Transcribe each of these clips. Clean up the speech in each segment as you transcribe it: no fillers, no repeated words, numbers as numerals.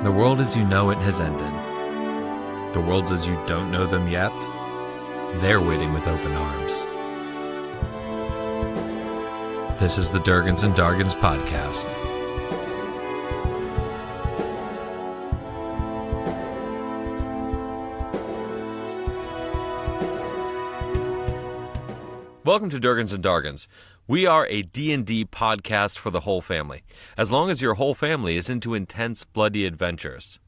The world as you know it has ended. The worlds as you don't know them yet, they're waiting with open arms. This is the Durgans and Dargans podcast. Welcome to Durgans and Dargans. We are a D&D podcast for the whole family, as long as your whole family is into intense, bloody adventures.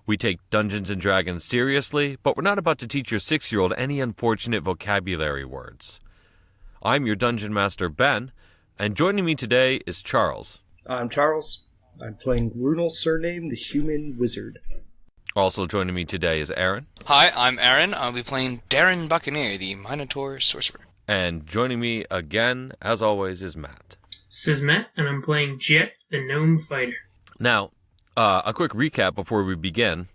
We take Dungeons and Dragons seriously, but we're not about to teach your 6-year-old any unfortunate vocabulary words. I'm your Dungeon Master, Ben, and joining me today is Charles. I'm Charles. I'm playing Runel's surname, the Human Wizard. Also joining me today is Aaron. Hi, I'm Aaron. I'll be playing Darren Buccaneer, the Minotaur Sorcerer. And joining me again, as always, is Matt. This is Matt, and I'm playing Jet, the Gnome Fighter. Now, a quick recap before we begin.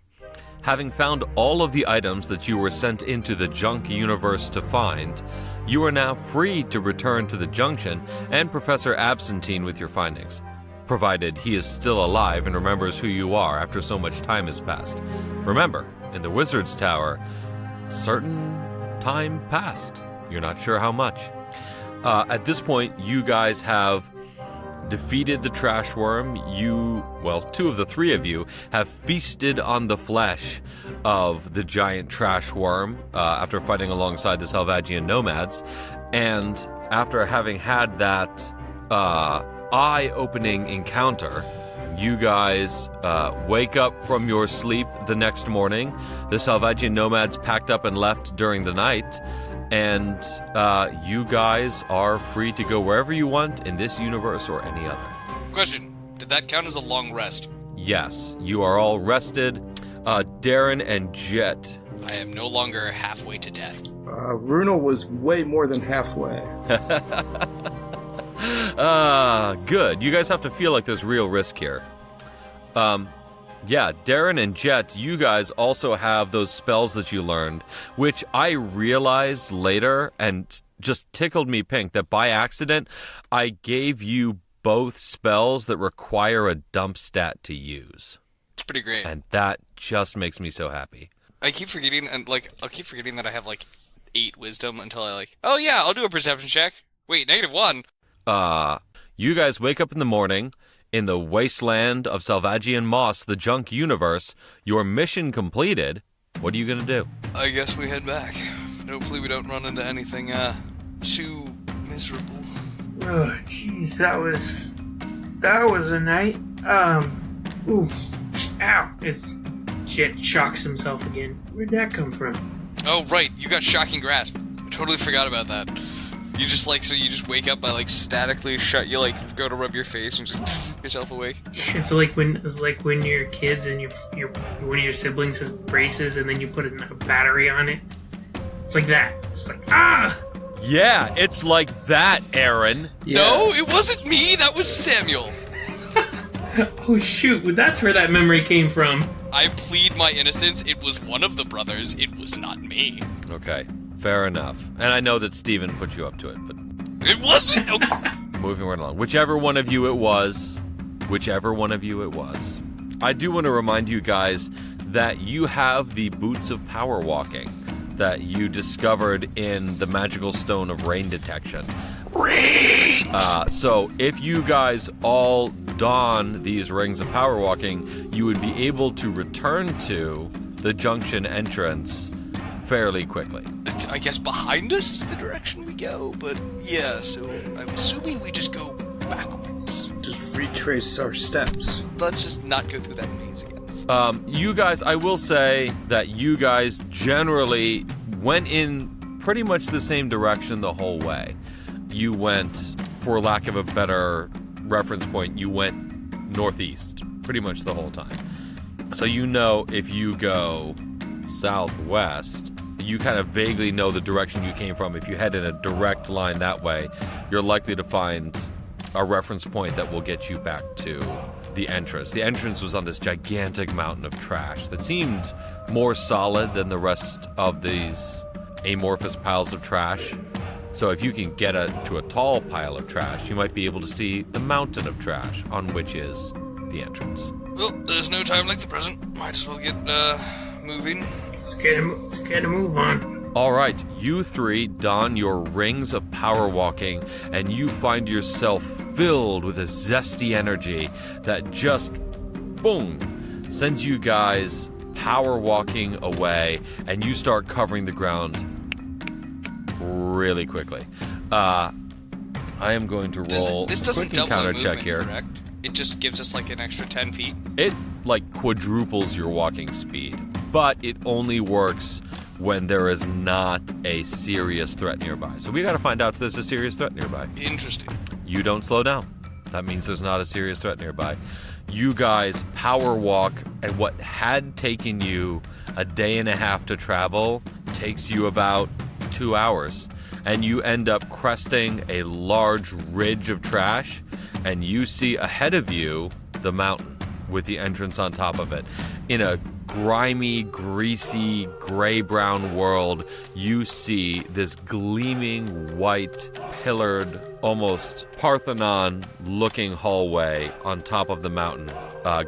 Having found all of the items that you were sent into the junk universe to find, you are now free to return to the Junction and Professor Absentine with your findings, provided he is still alive and remembers who you are after so much time has passed. Remember, in the Wizard's Tower, certain time passed. You're not sure how much. At this point, you guys have defeated the trash worm. Two of the three of you have feasted on the flesh of the giant trash worm after fighting alongside the Salvagian nomads. And after having had that eye-opening encounter, you guys wake up from your sleep the next morning. The Salvagian nomads packed up and left during the night. And you guys are free to go wherever you want in this universe or any other. Question, did that count as a long rest? Yes, you are all rested. Darren and Jet. I am no longer halfway to death. Runel was way more than halfway. Good. You guys have to feel like there's real risk here. Yeah, Darren and Jet, you guys also have those spells that you learned, which I realized later and just tickled me pink that by accident, I gave you both spells that require a dump stat to use. It's pretty great. And that just makes me so happy. I keep forgetting, I'll keep forgetting that I have 8 wisdom until I'll do a perception check. Wait, -1. You guys wake up in the morning in the wasteland of Salvagian Moss, the junk universe. Your mission completed. What are you going to do? I guess we head back. Hopefully we don't run into anything, too miserable. Oh, jeez, that was a night. Oof. Ow. Jet shocks himself again. Where'd that come from? Oh, right, you got Shocking Grasp. I totally forgot about that. You just you just wake up by statically go to rub your face and just yourself awake. It's like when you're kids and one of your siblings has braces and then you put a battery on it. It's like that. It's like Yeah, it's like that, Aaron. Yeah. No, it wasn't me. That was Samuel. Oh shoot! That's where that memory came from. I plead my innocence. It was one of the brothers. It was not me. Okay. Fair enough. And I know that Steven put you up to it, but... It wasn't! Moving right along. Whichever one of you it was, I do want to remind you guys that you have the Boots of Power Walking that you discovered in the Magical Stone of Rain Detection. Rings! So if you guys all don these Rings of Power Walking, you would be able to return to the Junction entrance fairly quickly. I guess behind us is the direction we go, but yeah, so I'm assuming we just go backwards. Just retrace our steps. Let's just not go through that maze again. You guys, I will say that you guys generally went in pretty much the same direction the whole way. You went, for lack of a better reference point, you went northeast pretty much the whole time. So if you go southwest, you kind of vaguely know the direction you came from. If you head in a direct line that way, you're likely to find a reference point that will get you back to the entrance. The entrance was on this gigantic mountain of trash that seemed more solid than the rest of these amorphous piles of trash. So if you can get to a tall pile of trash, you might be able to see the mountain of trash on which is the entrance. Well, there's no time like the present. Might as well get, moving. Let's get a move on. All right, you three don your rings of power walking, and you find yourself filled with a zesty energy that just, boom, sends you guys power walking away, and you start covering the ground really quickly. I am going to roll This a doesn't quick double encounter our movement, check here. correct? It just gives us like an extra 10 feet. It quadruples your walking speed, but it only works when there is not a serious threat nearby. So we got to find out if there's a serious threat nearby. Interesting. You don't slow down. That means there's not a serious threat nearby. You guys power walk, and what had taken you a day and a half to travel takes you about 2 hours. And you end up cresting a large ridge of trash, and you see ahead of you the mountain with the entrance on top of it. In a grimy, greasy, gray-brown world, you see this gleaming white, pillared, almost Parthenon-looking hallway on top of the mountain,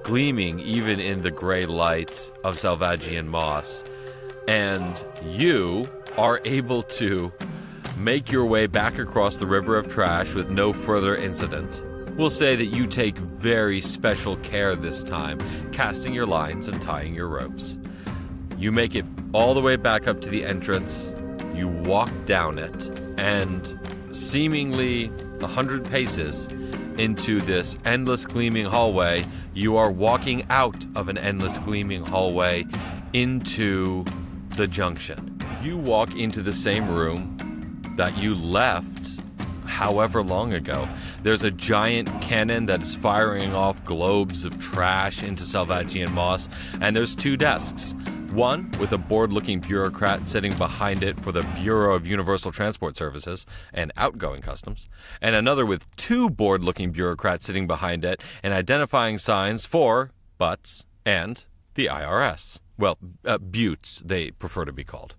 gleaming even in the gray light of Salvagian Moss. And you are able to make your way back across the river of trash with no further incident. We'll say that you take very special care this time, casting your lines and tying your ropes. You make it all the way back up to the entrance, you walk down it, and seemingly 100 paces into this endless gleaming hallway, you are walking out of an endless gleaming hallway into the Junction. You walk into the same room that you left however long ago. There's a giant cannon that is firing off globes of trash into Salvagian Moss, and there's 2 desks. One with a bored-looking bureaucrat sitting behind it for the Bureau of Universal Transport Services and Outgoing Customs, and another with 2 bored-looking bureaucrats sitting behind it and identifying signs for Butts and the IRS. Well, Buttes, they prefer to be called.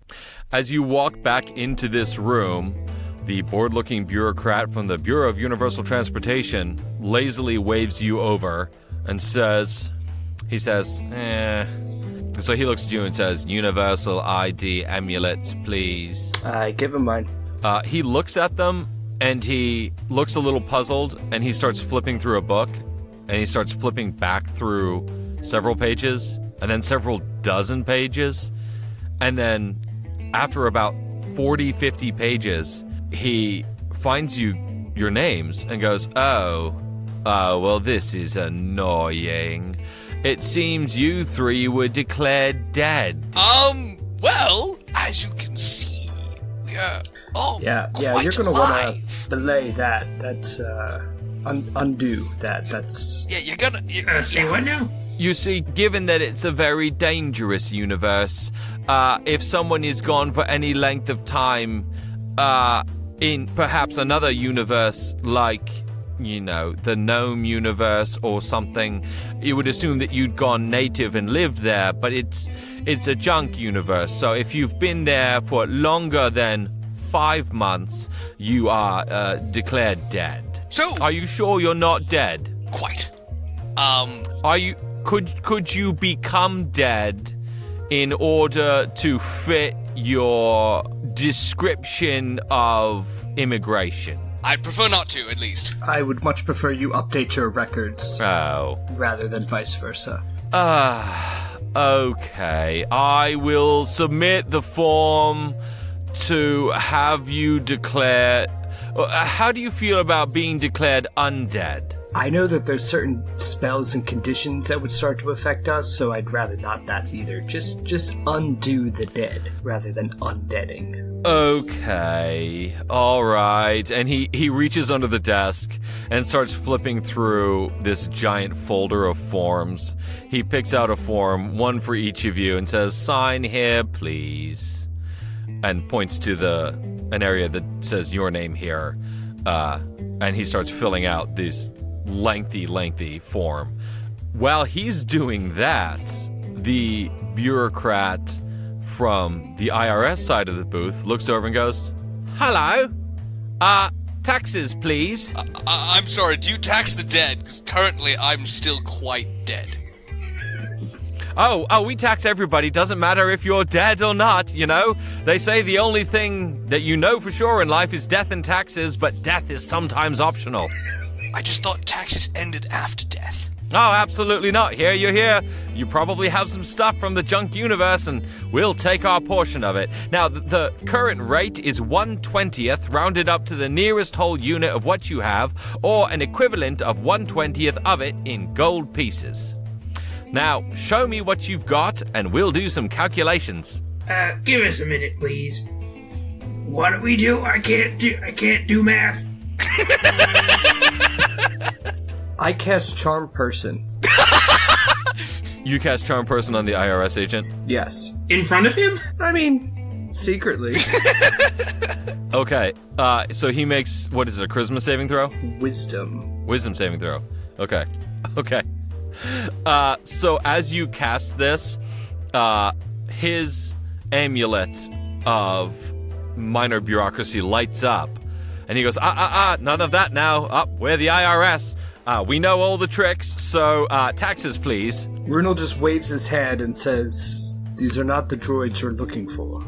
As you walk back into this room, the bored-looking bureaucrat from the Bureau of Universal Transportation lazily waves you over and says, So he looks at you and says, Universal ID amulets, please. I give him mine. He looks at them, and he looks a little puzzled, and he starts flipping through a book, and he starts flipping back through several pages, and then several dozen pages, and then after about 40, 50 pages, he finds your names and goes, Oh, well, this is annoying. It seems you 3 were declared dead. Well, as you can see, we are all Yeah, quite you're gonna wanna alive. belay that. That's undo that. That's Yeah, you're gonna. Say what now? You see, given that it's a very dangerous universe, if someone is gone for any length of time, in perhaps another universe like, the Gnome universe or something, you would assume that you'd gone native and lived there, but it's a junk universe, so if you've been there for longer than 5 months, you are declared dead. So, Are you sure you're not dead? quite. Are you? Could you become dead in order to fit your description of immigration? I'd prefer not to, at least. I would much prefer you update your records Oh. rather than vice versa. Okay. I will submit the form to have you declared. How do you feel about being declared undead? I know that there's certain spells and conditions that would start to affect us, so I'd rather not that either. Just undo the dead rather than undeading. Okay, all right. And he reaches under the desk and starts flipping through this giant folder of forms. He picks out a form, one for each of you, and says, "Sign here, please," and points to an area that says your name here. And he starts filling out this lengthy form. While he's doing that, the bureaucrat from the IRS side of the booth looks over and goes, "Hello, taxes, please." I'm sorry, do you tax the dead? 'Cause currently I'm still quite dead. we tax everybody. Doesn't matter if you're dead or not, you know? They say the only thing that you know for sure in life is death and taxes, but death is sometimes optional. I just thought taxes ended after death. Oh, absolutely not. Here, you're here. You probably have some stuff from the junk universe, and we'll take our portion of it. Now, the current rate is 1/20th, rounded up to the nearest whole unit of what you have, or an equivalent of 1/20th of it in gold pieces. Now, show me what you've got, and we'll do some calculations. Give us a minute, please. What do we do? I can't do math. I cast Charm Person. You cast Charm Person on the IRS agent? Yes. In front of him? I mean, secretly. Okay, so he makes, what is it, a charisma saving throw? Wisdom Saving throw. Okay. So as you cast this, his amulet of minor bureaucracy lights up, and he goes, none of that now. We're the IRS. We know all the tricks, so taxes, please. Runel just waves his hand and says, these are not the droids you're looking for.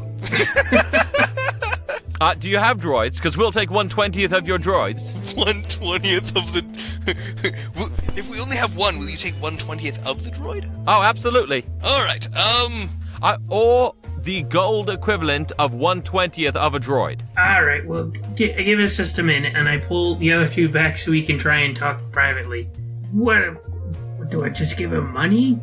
Do you have droids? Because we'll take 1/20th of your droids. 1/20th of the... If we only have one, will you take 1/20th of the droid? Oh, absolutely. Alright, Or the gold equivalent of 1/20th of a droid. Alright, well, give us just a minute, and I pull the other two back so we can try and talk privately. What do I just give him money?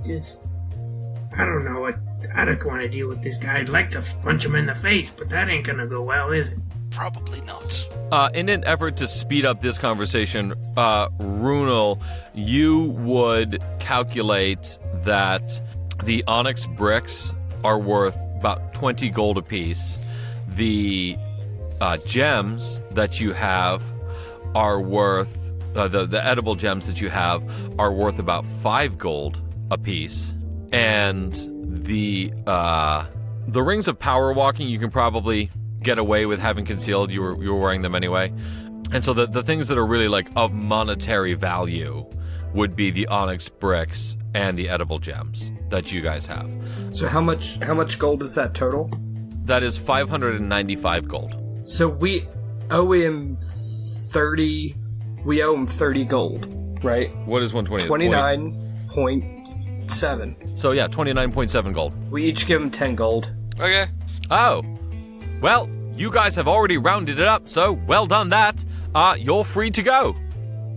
I don't know. I don't want to deal with this guy. I'd like to punch him in the face, but that ain't gonna go well, is it? Probably not. In an effort to speed up this conversation, Runel, you would calculate that the onyx bricks are worth about 20 gold apiece. The gems that you have are worth, the edible gems that you have are worth about 5 gold apiece. And the rings of power walking you can probably get away with having concealed. You were wearing them anyway. And so the things that are really like of monetary value would be the onyx bricks and the edible gems that you guys have. So how much gold is that total? That is 595 gold. So we owe him 30. We owe him 30 gold, right? What is 120? 29.7. So yeah, 29.7 gold. We each give him 10 gold. Okay. Oh. Well, you guys have already rounded it up, so well done that. You're free to go.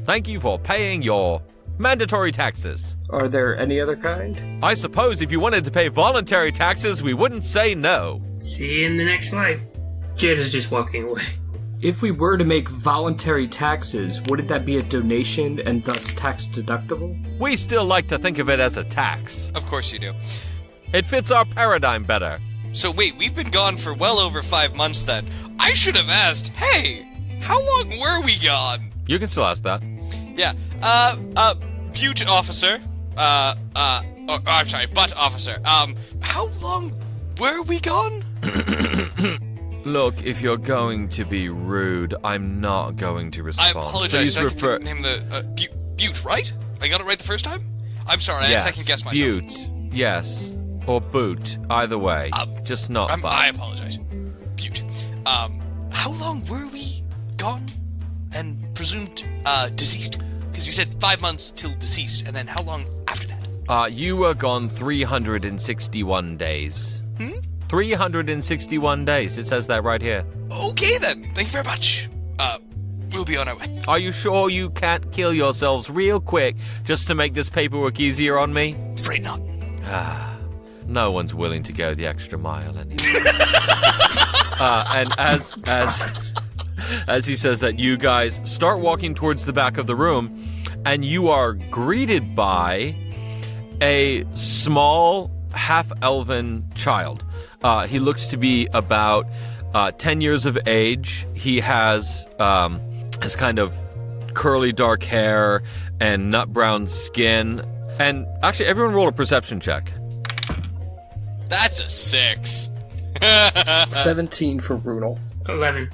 Thank you for paying your mandatory taxes. Are there any other kind? I suppose if you wanted to pay voluntary taxes, we wouldn't say no. See you in the next life. Jed is just walking away. If we were to make voluntary taxes, wouldn't that be a donation and thus tax deductible? We still like to think of it as a tax. Of course you do. It fits our paradigm better. So wait, we've been gone for well over 5 months then. I should have asked, hey, how long were we gone? You can still ask that. Yeah, Butte officer, I'm sorry, Butt officer, how long were we gone? Look, if you're going to be rude, I'm not going to respond. I apologize, Please refer... name the, Butte, right? I got it right the first time? I'm sorry, yes, I second-guessed myself. Butte, yes. Or boot, either way. Just not fun. I apologize. Butte. How long were we gone and presumed deceased? Because you said 5 months till deceased, and then how long after that? You were gone 361 days. 361 days. It says that right here. Okay then. Thank you very much. We'll be on our way. Are you sure you can't kill yourselves real quick just to make this paperwork easier on me? Afraid not. No one's willing to go the extra mile anyway. And as he says that, you guys start walking towards the back of the room, and you are greeted by a small half-elven child. He looks to be about 10 years of age. He has kind of curly dark hair and nut brown skin. And actually, everyone roll a perception check. That's a 6. 17 for Runel. 11.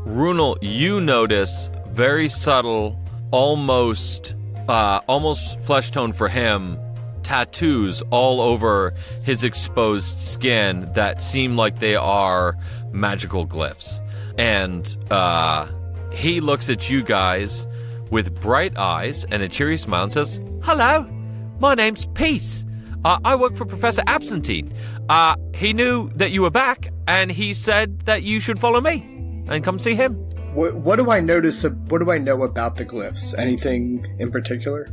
Runel, you notice very subtle, almost flesh tone for him tattoos all over his exposed skin that seem like they are magical glyphs. And he looks at you guys with bright eyes and a cheery smile and says, "Hello, my name's Peace. I work for Professor Absentine. He knew that you were back, and he said that you should follow me and come see him." What do I notice? What do I know about the glyphs? Anything in particular?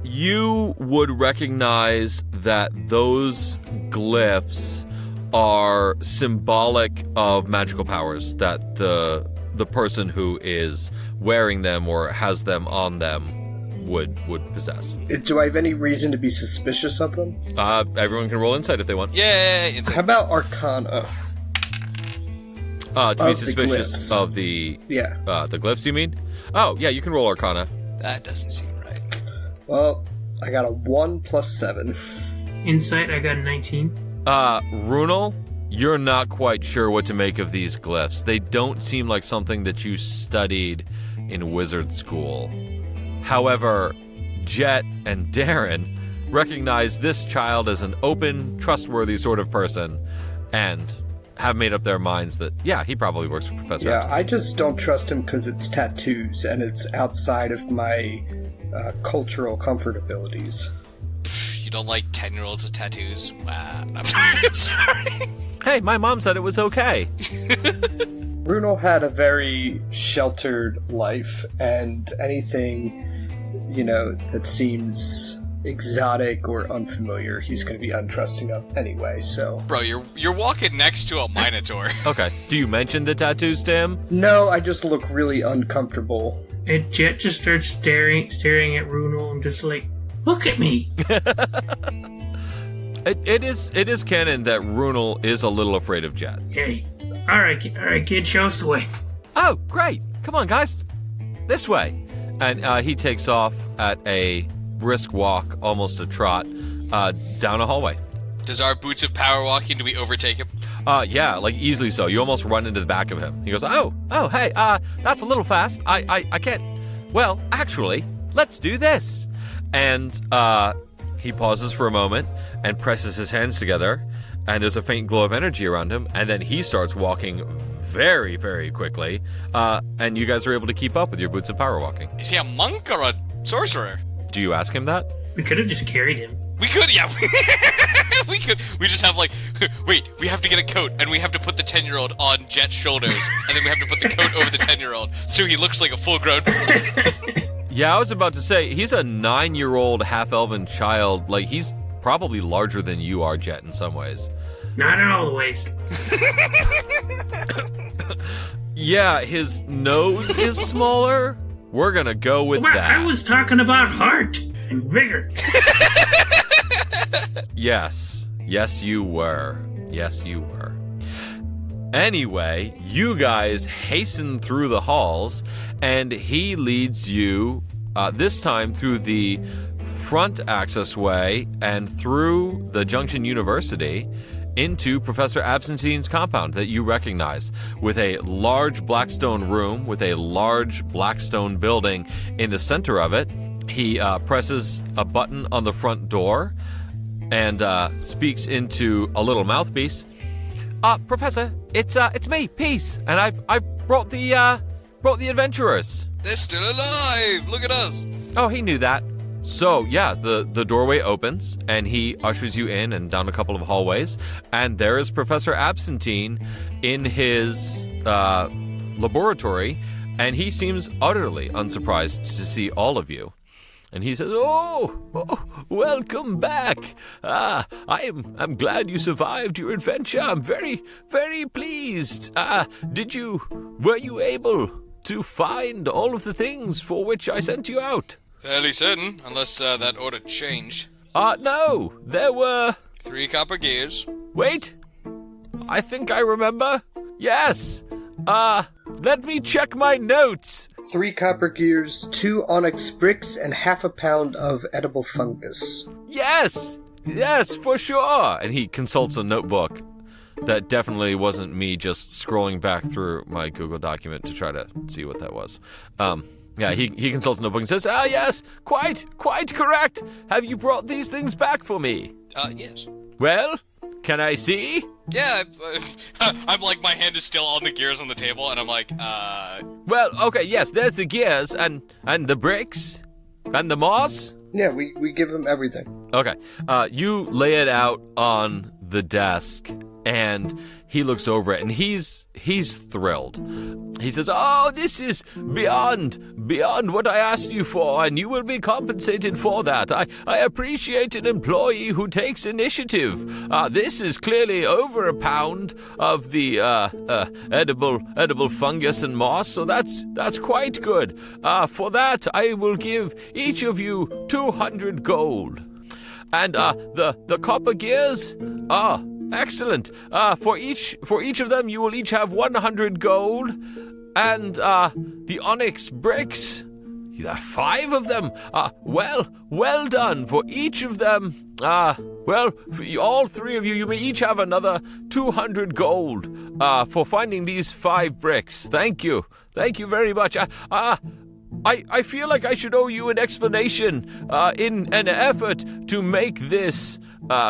You would recognize that those glyphs are symbolic of magical powers that the person who is wearing them or has them on them would possess. Do I have any reason to be suspicious of them? Everyone can roll insight if they want. Yay! Insight. How about Arcana? To be suspicious of the glyphs, you mean? Oh, yeah, you can roll Arcana. That doesn't seem right. Well, I got a 1 + 7. Insight, I got a 19. Runal, you're not quite sure what to make of these glyphs. They don't seem like something that you studied in wizard school. However, Jet and Darren recognize this child as an open, trustworthy sort of person and have made up their minds that, yeah, he probably works for Professor Epstein. I just don't trust him because it's tattoos and it's outside of my cultural comfort abilities. You don't like 10-year-olds with tattoos? I'm sorry. Hey, my mom said it was okay. Bruno had a very sheltered life, and anything, that seems exotic or unfamiliar, he's going to be untrusting of anyway, so... Bro, you're walking next to a Minotaur. Okay. Do you mention the tattoos to him? No, I just look really uncomfortable. And Jet just starts staring at Runal and just like, look at me! It is canon that Runal is a little afraid of Jet. Hey, all right, kid, show us the way. Oh, great. Come on, guys. This way. And he takes off at a brisk walk, almost a trot, down a hallway. Does our boots of power walking, do we overtake him? Yeah, like easily so. You almost run into the back of him. He goes, oh, hey, that's a little fast. I can't. Well, actually, let's do this. And he pauses for a moment and presses his hands together, and there's a faint glow of energy around him, and then he starts walking very, very quickly, and you guys are able to keep up with your boots of power walking. Is he a monk or a sorcerer? Do you ask him that? We could have just carried him. We could, yeah. We could. We just have wait, we have to get a coat, and we have to put the 10-year-old on Jet's shoulders, and then we have to put the coat over the 10-year-old, so he looks like a full-grown... Yeah, I was about to say, he's a 9-year-old half-elven child. Like, he's probably larger than you are, Jet, in some ways. Not in all the ways. Yeah, his nose is smaller. We're gonna go with that. I was talking about heart and vigor. Yes, you were. Anyway, you guys hasten through the halls, and he leads you, this time through the front accessway and through the Junction University into Professor Absentine's compound that you recognize, with a large blackstone room with a large blackstone building in the center of it. He presses a button on the front door and speaks into a little mouthpiece. Professor, it's me, Peace, and I've brought the adventurers. They're still alive! Look at us! Oh, he knew that. So, yeah, the doorway opens, and he ushers you in and down a couple of hallways, and there is Professor Absentine in his laboratory, and he seems utterly unsurprised to see all of you. And he says, Oh, welcome back. I'm glad you survived your adventure. I'm very, very pleased. Were you able to find all of the things for which I sent you out? Fairly certain, unless that order changed. No, there were... 3 copper gears. Wait, I think I remember. Yes, let me check my notes. 3 copper gears, 2 onyx bricks, and half a pound of edible fungus. Yes, for sure. And he consults a notebook. That definitely wasn't me just scrolling back through my Google document to try to see what that was. Yeah, he consults the notebook and says, yes, quite correct. Have you brought these things back for me? Yes. Well, can I see? Yeah, I'm like, my hand is still on the gears on the table, and I'm like, Well, okay, yes, there's the gears and the bricks and the moss. Yeah, we give him everything. Okay, you lay it out on the desk, and he looks over it, and he's thrilled. He says, "Oh, this is beyond what I asked you for, and you will be compensated for that. I appreciate an employee who takes initiative. This is clearly over a pound of the edible fungus and moss, so that's quite good. For that, I will give each of you 200 gold. And the copper gears, excellent. For each of them, you will each have 100 gold. And the onyx bricks, 5 of them. Well done. For each of them, for all 3 of you, you may each have another 200 gold for finding these 5 bricks. Thank you very much. I feel like I should owe you an explanation in an effort to make this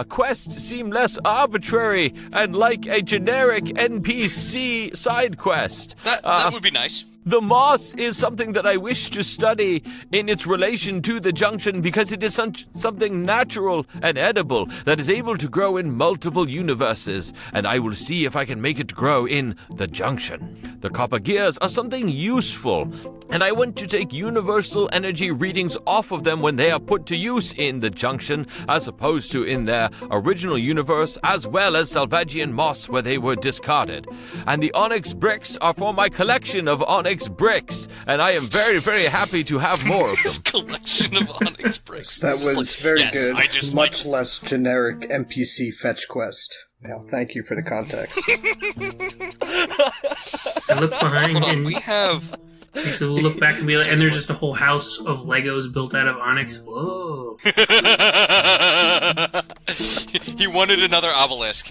quest seem less arbitrary and like a generic NPC side quest. That would be nice. The moss is something that I wish to study in its relation to the junction because it is something natural and edible that is able to grow in multiple universes, and I will see if I can make it grow in the junction. The copper gears are something useful, and I want to take universal energy readings off of them when they are put to use in the junction, as opposed to in their original universe, as well as Salvagian Moss where they were discarded. And the onyx bricks are for my collection of onyx bricks, and I am very, very happy to have more of them. This collection of onyx bricks. That was very good. I just much less generic NPC fetch quest. Now, thank you for the context. I look behind and we have. So we'll look back and be like, and there's just a whole house of Legos built out of onyx. Whoa. He wanted another obelisk.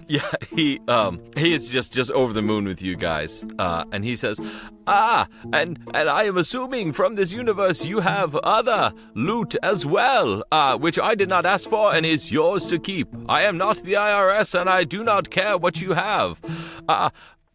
Yeah, he is just over the moon with you guys. And he says, and I am assuming from this universe you have other loot as well, which I did not ask for and is yours to keep. I am not the IRS and I do not care what you have.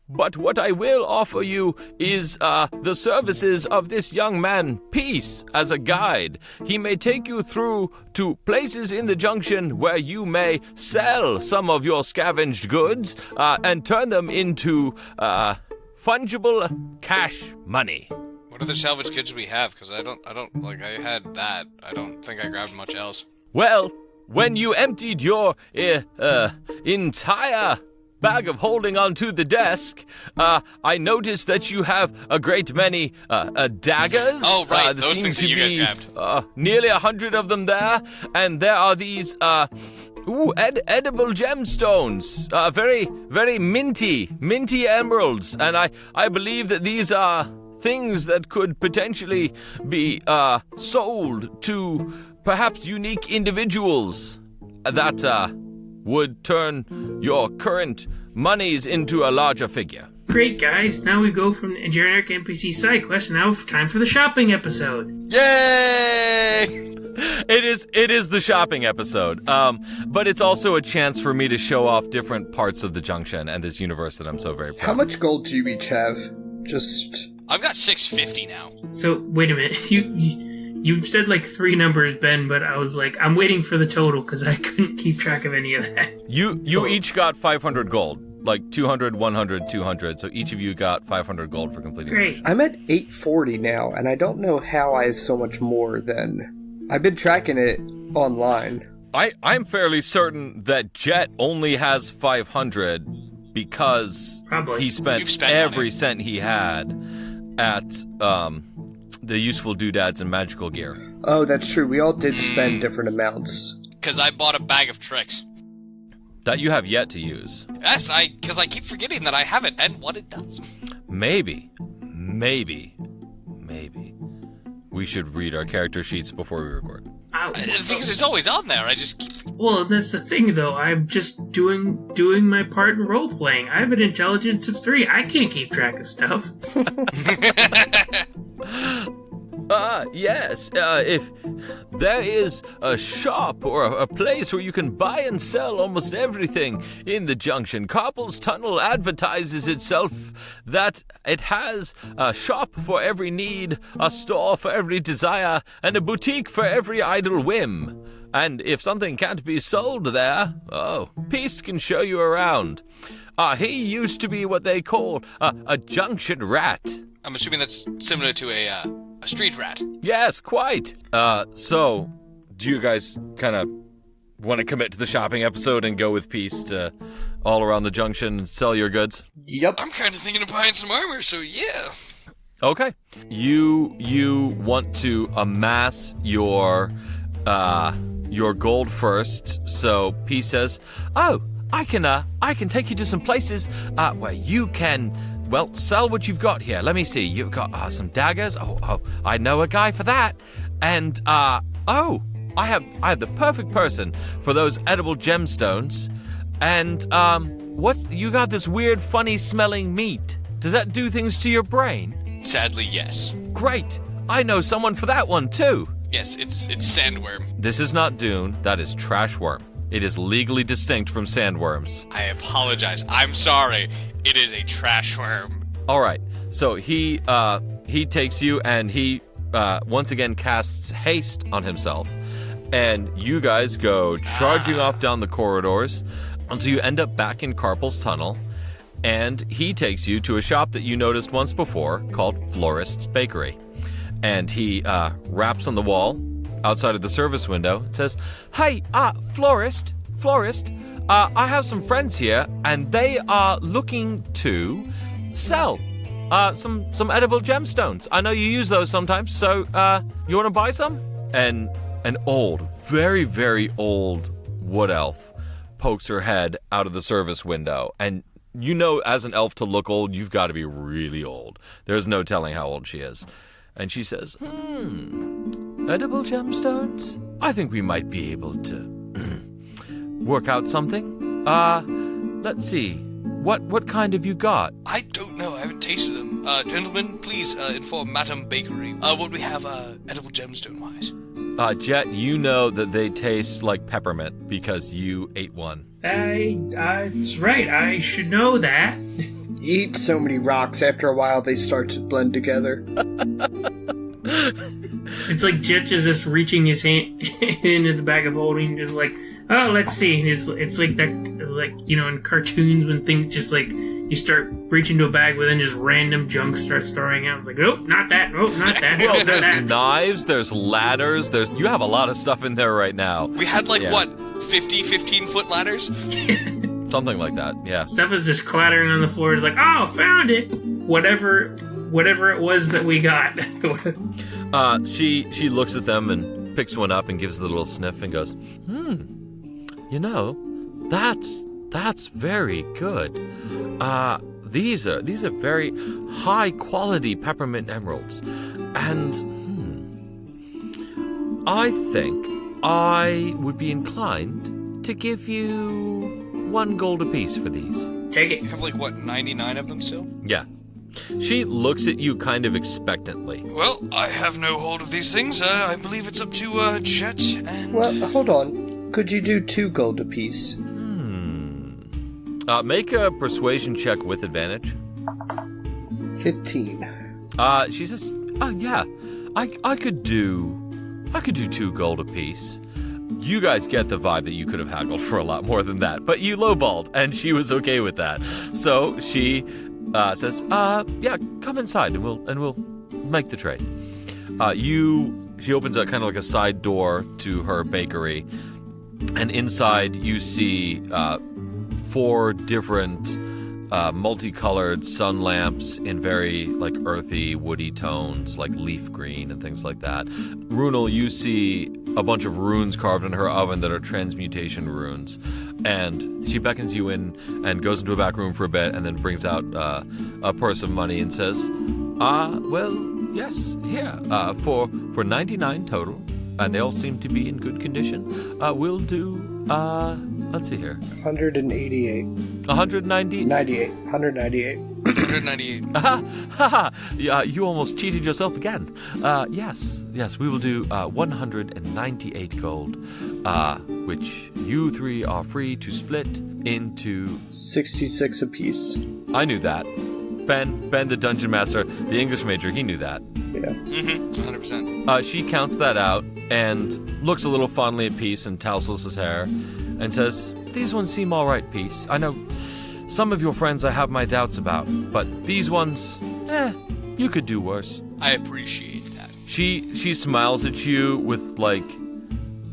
But what I will offer you is the services of this young man, Peace, as a guide. He may take you through to places in the junction where you may sell some of your scavenged goods and turn them into fungible cash money. What other salvage goods do we have? Because I don't like, I had that. I don't think I grabbed much else. Well, when you emptied your entire bag of holding onto the desk, I noticed that you have a great many daggers. Oh, right, those things that you guys grabbed. Nearly 100 of them there, and there are these edible gemstones, very, very minty emeralds, and I believe that these are things that could potentially be sold to perhaps unique individuals that would turn your current monies into a larger figure. Great, guys. Now we go from the generic NPC side quest. Now time for the shopping episode. Yay! It is the shopping episode, but it's also a chance for me to show off different parts of the junction and this universe that I'm so very proud of. How much gold do you each have? Just... I've got 650 now. So, wait a minute. You said like 3 numbers, Ben, but I was like, I'm waiting for the total because I couldn't keep track of any of that. You each got 500 gold. Like 200, 100, 200. So each of you got 500 gold for completing the mission. I'm at 840 now, and I don't know how I have so much more than... I've been tracking it online. I'm fairly certain that Jet only has 500 because he spent every cent he had at the useful doodads and magical gear. Oh, that's true. We all did spend different amounts. Because I bought a bag of tricks. That you have yet to use. Yes, because I keep forgetting that I have it and what it does. Maybe. We should read our character sheets before we record. Because it's always on there, I just keep... Well, that's the thing, though. I'm just doing my part in role-playing. I have an intelligence of 3. I can't keep track of stuff. Yes, if there is a shop or a place where you can buy and sell almost everything in the Junction. Carpal's Tunnel advertises itself that it has a shop for every need, a store for every desire, and a boutique for every idle whim. And if something can't be sold there, Peace can show you around. He used to be what they call a junction rat. I'm assuming that's similar to a street rat. Yes, quite. So, do you guys kind of want to commit to the shopping episode and go with Peace to all around the Junction and sell your goods? Yep. I'm kind of thinking of buying some armor, so yeah. Okay. You want to amass your gold first. So Peace says, I can take you to some places where you can, sell what you've got here. Let me see. You've got some daggers. I know a guy for that. And I have the perfect person for those edible gemstones. And you got this weird, funny smelling meat. Does that do things to your brain? Sadly, yes. Great. I know someone for that one too. Yes, it's sandworm. This is not Dune. That is trashworm. It is legally distinct from sandworms. I apologize. I'm sorry. It is a trash worm. All right. So he takes you and he once again casts haste on himself. And you guys go charging off down the corridors until you end up back in Carpal's Tunnel. And he takes you to a shop that you noticed once before called Florist's Bakery. And he raps on the wall outside of the service window and says, "Hey, florist, I have some friends here, and they are looking to sell some edible gemstones. I know you use those sometimes, so you want to buy some?" And an old, very, very old wood elf pokes her head out of the service window, and you know, as an elf to look old, you've got to be really old. There's no telling how old she is. And she says, edible gemstones? I think we might be able to work out something. Let's see. What kind have you got? I don't know. I haven't tasted them. Gentlemen, please inform Madame Bakery what we have edible gemstone-wise. Jet, you know that they taste like peppermint because you ate one. That's right. I should know that. You eat so many rocks, after a while they start to blend together. It's like Jet is just reaching his hand into the bag of holding, just like, let's see. It's like that, in cartoons when things just like, you start reaching to a bag, but then just random junk starts throwing out. It's like, nope, not that, nope, not that, Well, nope, not there's that. knives, there's ladders, you have a lot of stuff in there right now. We had 15-foot ladders? Something like that, yeah. Stuff is just clattering on the floor. It's like, found it. Whatever it was that we got. She looks at them and picks one up and gives it a little sniff and goes, that's very good. These are very high quality peppermint emeralds. And I think I would be inclined to give you 1 gold apiece for these. Take it. You have 99 of them still? Yeah. She looks at you kind of expectantly. Well, I have no hold of these things. I believe it's up to Chet and... Well, hold on. Could you do 2 gold apiece? Make a persuasion check with advantage. 15. She says, yeah, I could do 2 gold apiece. You guys get the vibe that you could have haggled for a lot more than that, but you lowballed, and she was okay with that. So she says, yeah, come inside, and we'll make the trade. She opens a kind of like a side door to her bakery, and inside you see 4 different multicolored sun lamps in very earthy, woody tones, like leaf green and things like that. Runel, you see a bunch of runes carved in her oven that are transmutation runes. And she beckons you in and goes into a back room for a bit and then brings out a purse of money and says, yes, here, for 99 total, and they all seem to be in good condition, we'll do, let's see here. 188. 190? 98. 198. 198. Yeah, you almost cheated yourself again. Yes, we will do 198 gold, which you three are free to split into 66 apiece. I knew that. Ben, the dungeon master, the English major, he knew that. Yeah. 100%. She counts that out and looks a little fondly at Peace and tousles his hair and says, "These ones seem all right, Peace. I know some of your friends I have my doubts about, but these ones, you could do worse." I appreciate that. She smiles at you with like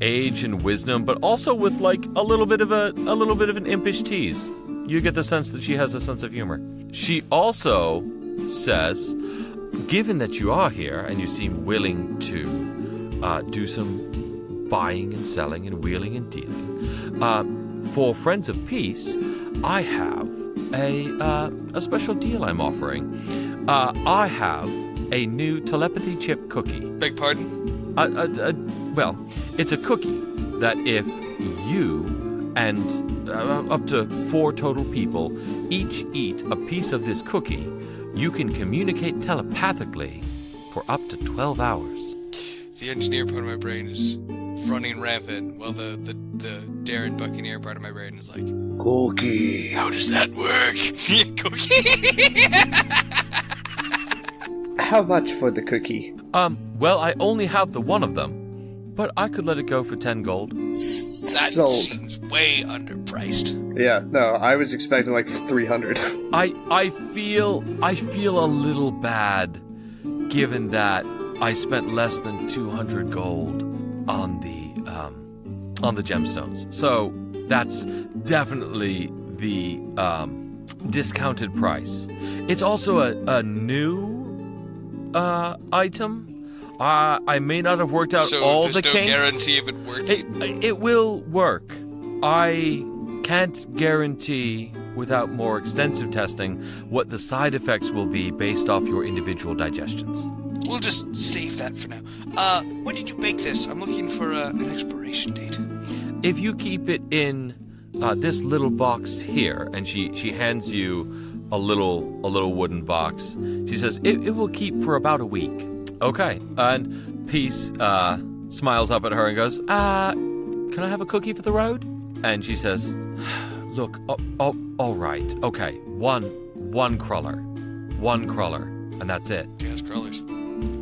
age and wisdom, but also with like a little bit of an impish tease. You get the sense that she has a sense of humor. She also says, given that you are here and you seem willing to do some buying and selling and wheeling and dealing, for Friends of Peace, I have a special deal I'm offering. I have a new telepathy chip cookie. Beg pardon? Well, it's a cookie that if you and up to 4 total people each eat a piece of this cookie, you can communicate telepathically for up to 12 hours. The engineer part of my brain is running rampant, while the Darren Buccaneer part of my brain is like, Cookie. how does that work? Cookie? How much for the cookie? Well, I only have the one of them, but I could let it go for 10 gold. That Sold. seems way underpriced. Yeah, no, I was expecting like 300. I feel a little bad, given that I spent less than 200 gold on the gemstones. So that's definitely the discounted price. It's also a new item. I may not have worked out all the kinks. So there's no guarantee of it working? It will work. I can't guarantee, without more extensive testing, what the side effects will be based off your individual digestions. We'll just save that for now. When did you bake this? I'm looking for an expiration date. If you keep it in this little box here, and she hands you a little wooden box, she says, it will keep for about a week. Okay. And Peace smiles up at her and goes, can I have a cookie for the road? And she says, look, all right. Okay, one cruller. And that's it. She has crullers.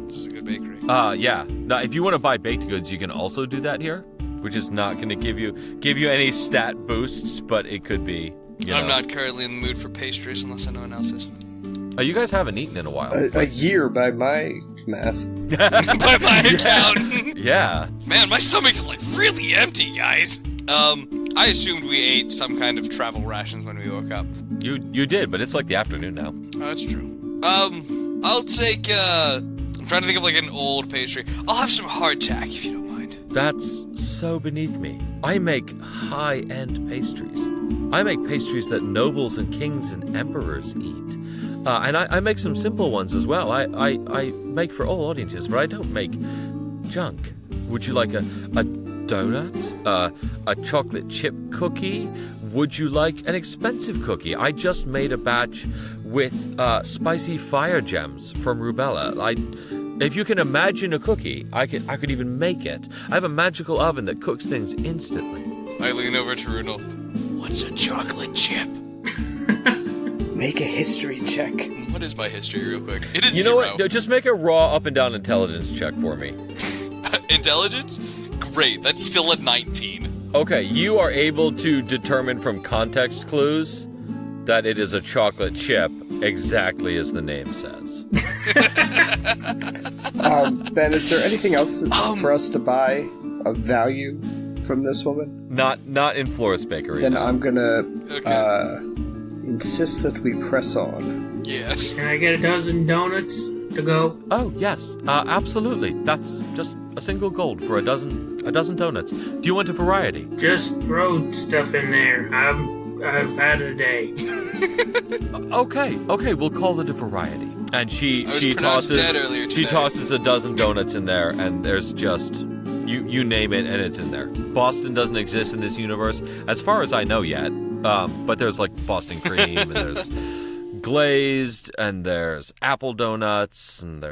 This is a good bakery. Yeah. Now, if you want to buy baked goods, you can also do that here, which is not going to give you any stat boosts, but it could be. I'm not currently in the mood for pastries unless no one else is. You guys haven't eaten in a while. A year by my math. By my account. Yeah. Man, my stomach is like really empty, guys. I assumed we ate some kind of travel rations when we woke up. You did, but it's like the afternoon now. Oh, that's true. I'll take, I'm trying to think of like an old pastry. I'll have some hardtack if you don't mind. That's so beneath me. I make high-end pastries. I make pastries that nobles and kings and emperors eat. And I make some simple ones as well. I make for all audiences, but I don't make junk. Would you like a donut? A chocolate chip cookie? Would you like an expensive cookie? I just made a batch with spicy fire gems from Rubella. If you can imagine a cookie, I could even make it. I have a magical oven that cooks things instantly. I lean over to Rudel. What's a chocolate chip? Make a history check. What is my history, real quick? It is You know 0. what? Just make a raw up and down intelligence check for me. Intelligence? Great, that's still a 19. Okay, you are able to determine from context clues that it is a chocolate chip, exactly as the name says. Ben, is there anything else for us to buy of value from this woman? Not in Florist Bakery. Then no. I'm gonna Okay. insist that we press on. Yes. Can I get a dozen donuts to go? Oh yes, absolutely. That's just a single gold for a dozen donuts. Do you want a variety? Just throw stuff in there. I've had a day. Okay, we'll call it a variety. And she I was pronounced dead earlier today. she tosses a dozen donuts in there, and there's just you name it, and it's in there. Boston doesn't exist in this universe, as far as I know yet. But there's like Boston cream, and there's glazed, and there's apple donuts, and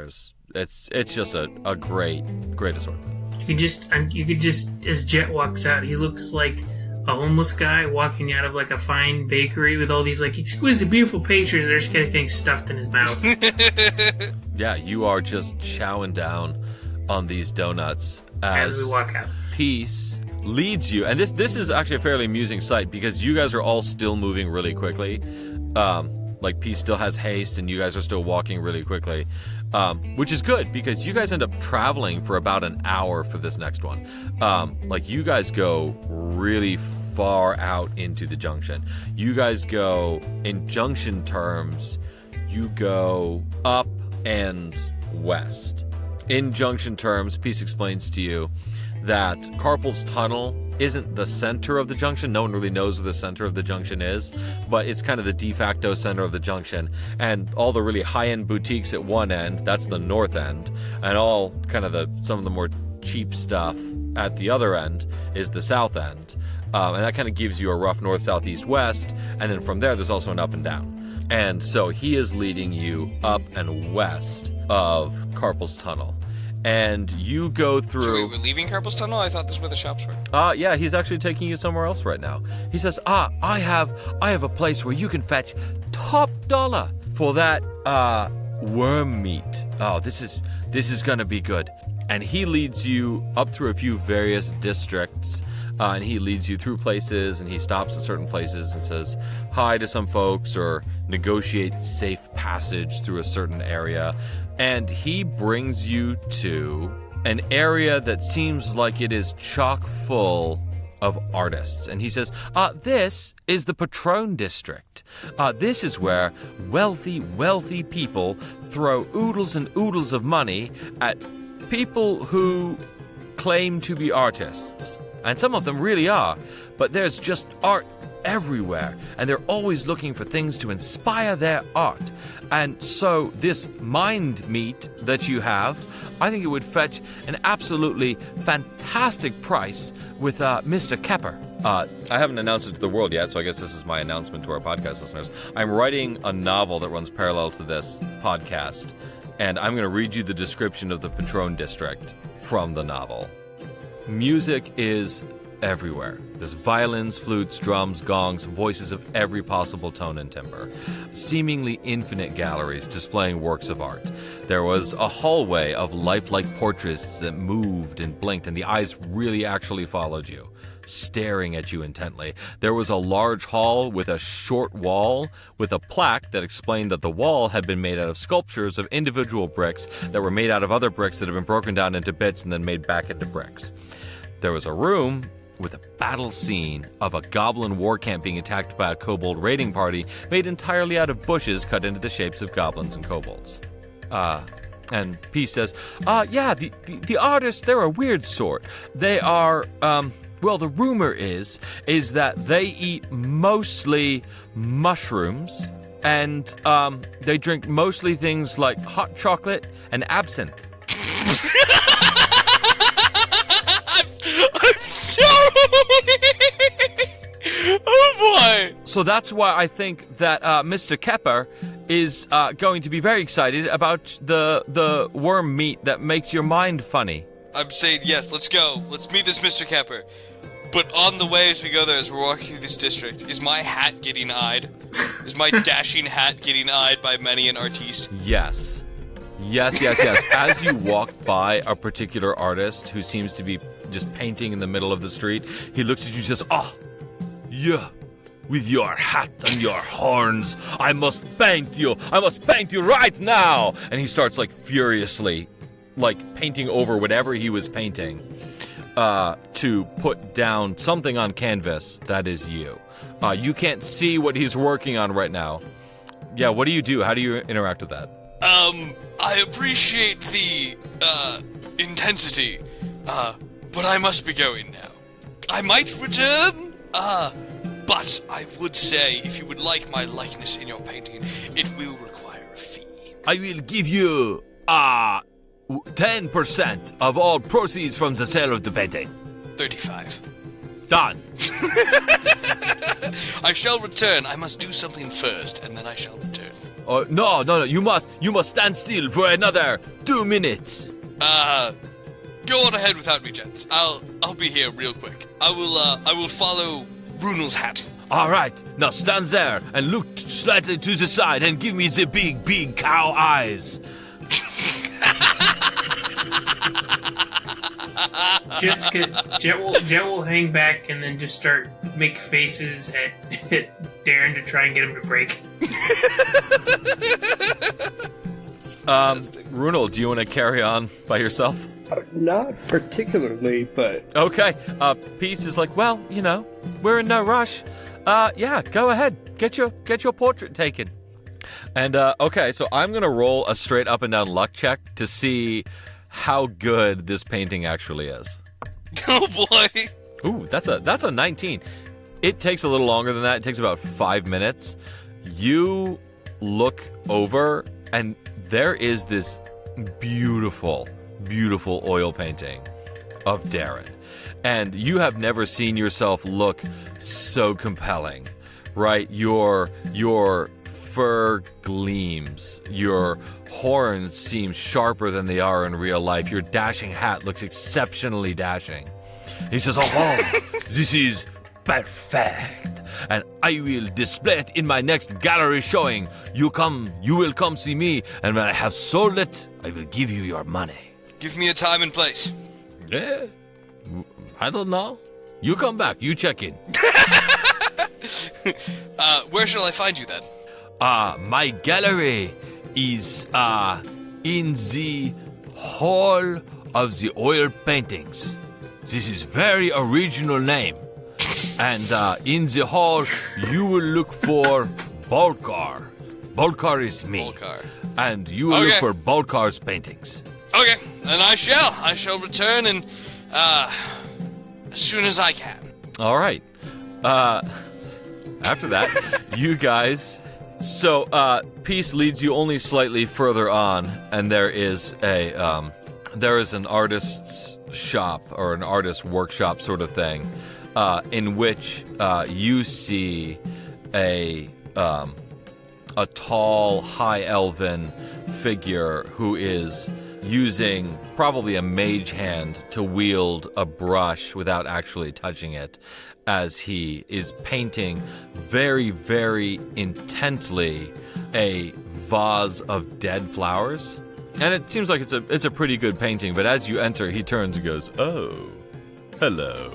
it's just a great assortment. You could just, as Jet walks out, he looks like a homeless guy walking out of like a fine bakery with all these like exquisite, beautiful pastries that are just getting things stuffed in his mouth. Yeah, you are just chowing down on these donuts as we walk out. Peace leads you, and this is actually a fairly amusing sight because you guys are all still moving really quickly. Like Peace still has haste, and you guys are still walking really quickly, which is good because you guys end up traveling for about an hour for this next one. Like you guys go really far out into the junction. You guys go, in junction terms, you go up and west. In junction terms, Peace explains to you that Carpal's Tunnel isn't the center of the junction. No one really knows where the center of the junction is, but it's kind of the de facto center of the junction. And all the really high-end boutiques at one end, that's the north end, and all kind of some of the more cheap stuff at the other end is the south end. And that kind of gives you a rough north, south, east, west, and then from there there's also an up and down. And so he is leading you up and west of Carpal's Tunnel. And you go through... So wait, we're leaving Carpal's Tunnel? I thought this was where the shops were. Yeah, he's actually taking you somewhere else right now. He says, I have a place where you can fetch top dollar for that, worm meat. Oh, this is gonna be good. And he leads you up through a few various districts, and he leads you through places, and he stops at certain places and says hi to some folks or negotiates safe passage through a certain area. And he brings you to an area that seems like it is chock full of artists. And he says, this is the Patron District. This is where wealthy people throw oodles and oodles of money at people who claim to be artists. And some of them really are. But there's just art everywhere. And they're always looking for things to inspire their art. And so this mind meat that you have, I think it would fetch an absolutely fantastic price with Mr. Kepper. I haven't announced it to the world yet, so I guess this is my announcement to our podcast listeners. I'm writing a novel that runs parallel to this podcast, and I'm going to read you the description of the Patron District from the novel. Music is everywhere. There's violins, flutes, drums, gongs, voices of every possible tone and timbre. Seemingly infinite galleries displaying works of art. There was a hallway of lifelike portraits that moved and blinked, and the eyes really actually followed you, staring at you intently. There was a large hall with a short wall with a plaque that explained that the wall had been made out of sculptures of individual bricks that were made out of other bricks that had been broken down into bits and then made back into bricks. There was a room with a battle scene of a goblin war camp being attacked by a kobold raiding party made entirely out of bushes cut into the shapes of goblins and kobolds. And Peace says, the artists, they're a weird sort. They are, well, the rumor is that they eat mostly mushrooms, and they drink mostly things like hot chocolate and absinthe. I'm sorry! Oh boy! So that's why I think that Mr. Kepper is going to be very excited about the worm meat that makes your mind funny. I'm saying yes, let's go. Let's meet this Mr. Kepper. But on the way as we go there, as we're walking through this district, is my hat getting eyed? Is my dashing hat getting eyed by many an artiste? Yes. As you walk by a particular artist who seems to be just painting in the middle of the street, he looks at you and says, yeah, with your hat and your horns, I must paint you right now. And he starts furiously painting over whatever he was painting to put down something on canvas that is you. You can't see what he's working on right now. Yeah, what do you do? How do you interact with that? I appreciate the, intensity, but I must be going now. I might return, but I would say if you would like my likeness in your painting, it will require a fee. I will give you, 10% of all proceeds from the sale of the painting. 35. Done. I shall return. I must do something first, and then I shall return. No, you must stand still for another 2 minutes. Go on ahead without me, gents. I'll be here real quick. I will follow Brunel's hat. All right, now stand there and look slightly to the side and give me the big cow eyes. Jet will hang back and then just start make faces at Darren to try and get him to break. Runel, do you want to carry on by yourself? Not particularly, but... Okay, Peace is like, well, we're in no rush. Yeah, go ahead. Get your portrait taken. And, okay, so I'm going to roll a straight up and down luck check to see how good this painting actually is. Oh, boy. Ooh, that's a 19. It takes a little longer than that. It takes about 5 minutes. You look over, and there is this beautiful oil painting of Darren. And you have never seen yourself look so compelling, right? Your fur gleams. Your horns seem sharper than they are in real life. Your dashing hat looks exceptionally dashing. He says, oh, this is perfect. And I will display it in my next gallery showing. You will come see me, and when I have sold it, I will give you your money. Give me a time and place. Yeah, I don't know. You come back, you check in. Where shall I find you then? My gallery is in the Hall of the Oil Paintings. This is very original name. And in the hall, you will look for Bolkar. Bolkar is me. Bolkar. And you will look for Bolkar's paintings. Okay, and I shall return and as soon as I can. All right. After that, you guys. So Peace leads you only slightly further on, and there is an artist's shop or an artist's workshop sort of thing. In which you see a tall, high elven figure who is using probably a mage hand to wield a brush without actually touching it, as he is painting very, very intently a vase of dead flowers. And it seems like it's a pretty good painting, but as you enter, he turns and goes, "Oh, hello."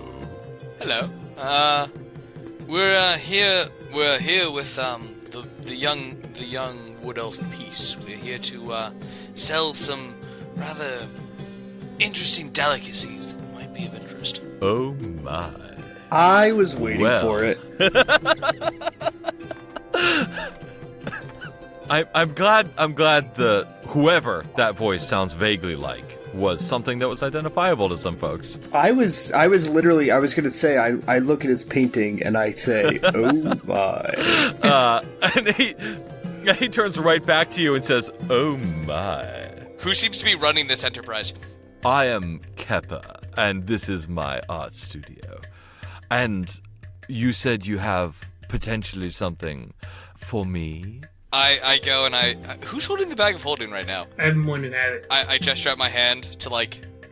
Hello. We're here with the young wood elf Peace. We're here to sell some rather interesting delicacies that might be of interest. Oh my! I was waiting for it. I'm glad the whoever that voice sounds vaguely like was something that was identifiable to some folks. I was gonna say I look at his painting and I say, oh my. And he turns right back to you and says, "Oh my." Who seems to be running this enterprise? I am Keppa, and this is my art studio. And you said you have potentially something for me? I go and who's holding the bag of holding right now? I'm the one who had it. I gesture out my hand to,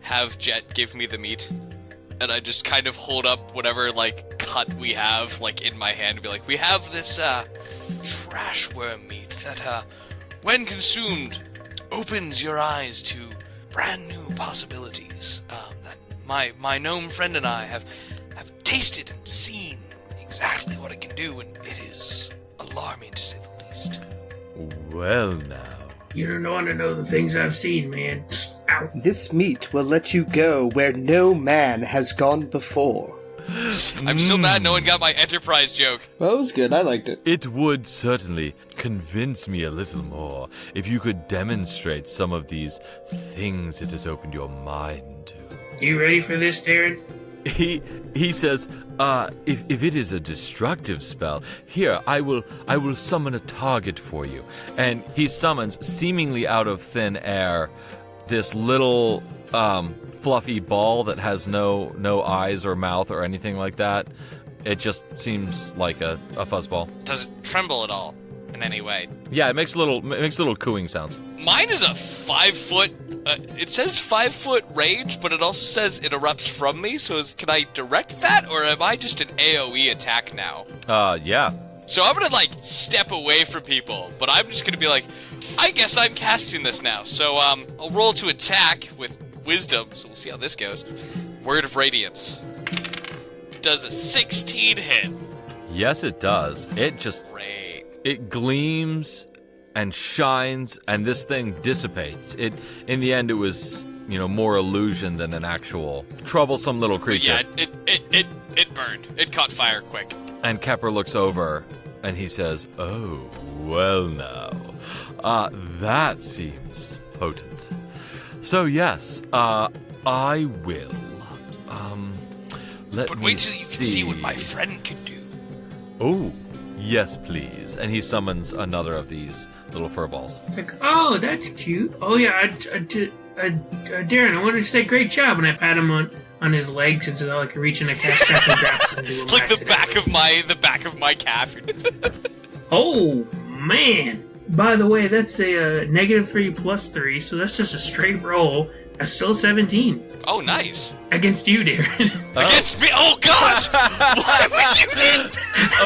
have Jet give me the meat. And I just kind of hold up whatever, cut we have, in my hand and be like, we have this, trash worm meat that, when consumed, opens your eyes to brand new possibilities. That my gnome friend and I have tasted and seen exactly what it can do, and it is alarming to say the least. Well, now. You don't want to know the things I've seen, man. Ow. This meat will let you go where no man has gone before. I'm still mad no one got my enterprise joke. That was good. I liked it. It would certainly convince me a little more if you could demonstrate some of these things it has opened your mind to. You ready for this, Darren? He says, if it is a destructive spell, here, I will summon a target for you. And he summons, seemingly out of thin air, this little fluffy ball that has no eyes or mouth or anything like that. It just seems like a fuzzball. Does it tremble at all? in any way? Yeah, it makes little cooing sounds. Mine is a 5 foot. It says 5 foot range, but it also says it erupts from me. So can I direct that, or am I just an AOE attack now? Yeah. So I'm gonna step away from people, but I'm just gonna be like, I guess I'm casting this now. So I'll roll to attack with wisdom. So we'll see how this goes. Word of Radiance. Does a 16 hit? Yes, it does. It gleams and shines, and this thing dissipates. In the end, it was, more illusion than an actual troublesome little creature. But yeah, it burned. It caught fire quick. And Kepper looks over, and he says, "Oh, well now. That seems potent. So yes, I will. But wait till you can see what my friend can do." Oh, yes, please. And he summons another of these little furballs. It's like, oh, that's cute. Oh yeah, Darren, I wanted to say great job, and I pat him on his legs and so I can reach in a cast check and grab some. Like the back of my calf. Oh man! By the way, that's a -3 + 3, so that's just a straight roll. That's still 17. Oh, nice. Against you, Darren. Against me? Oh gosh! Why would you need?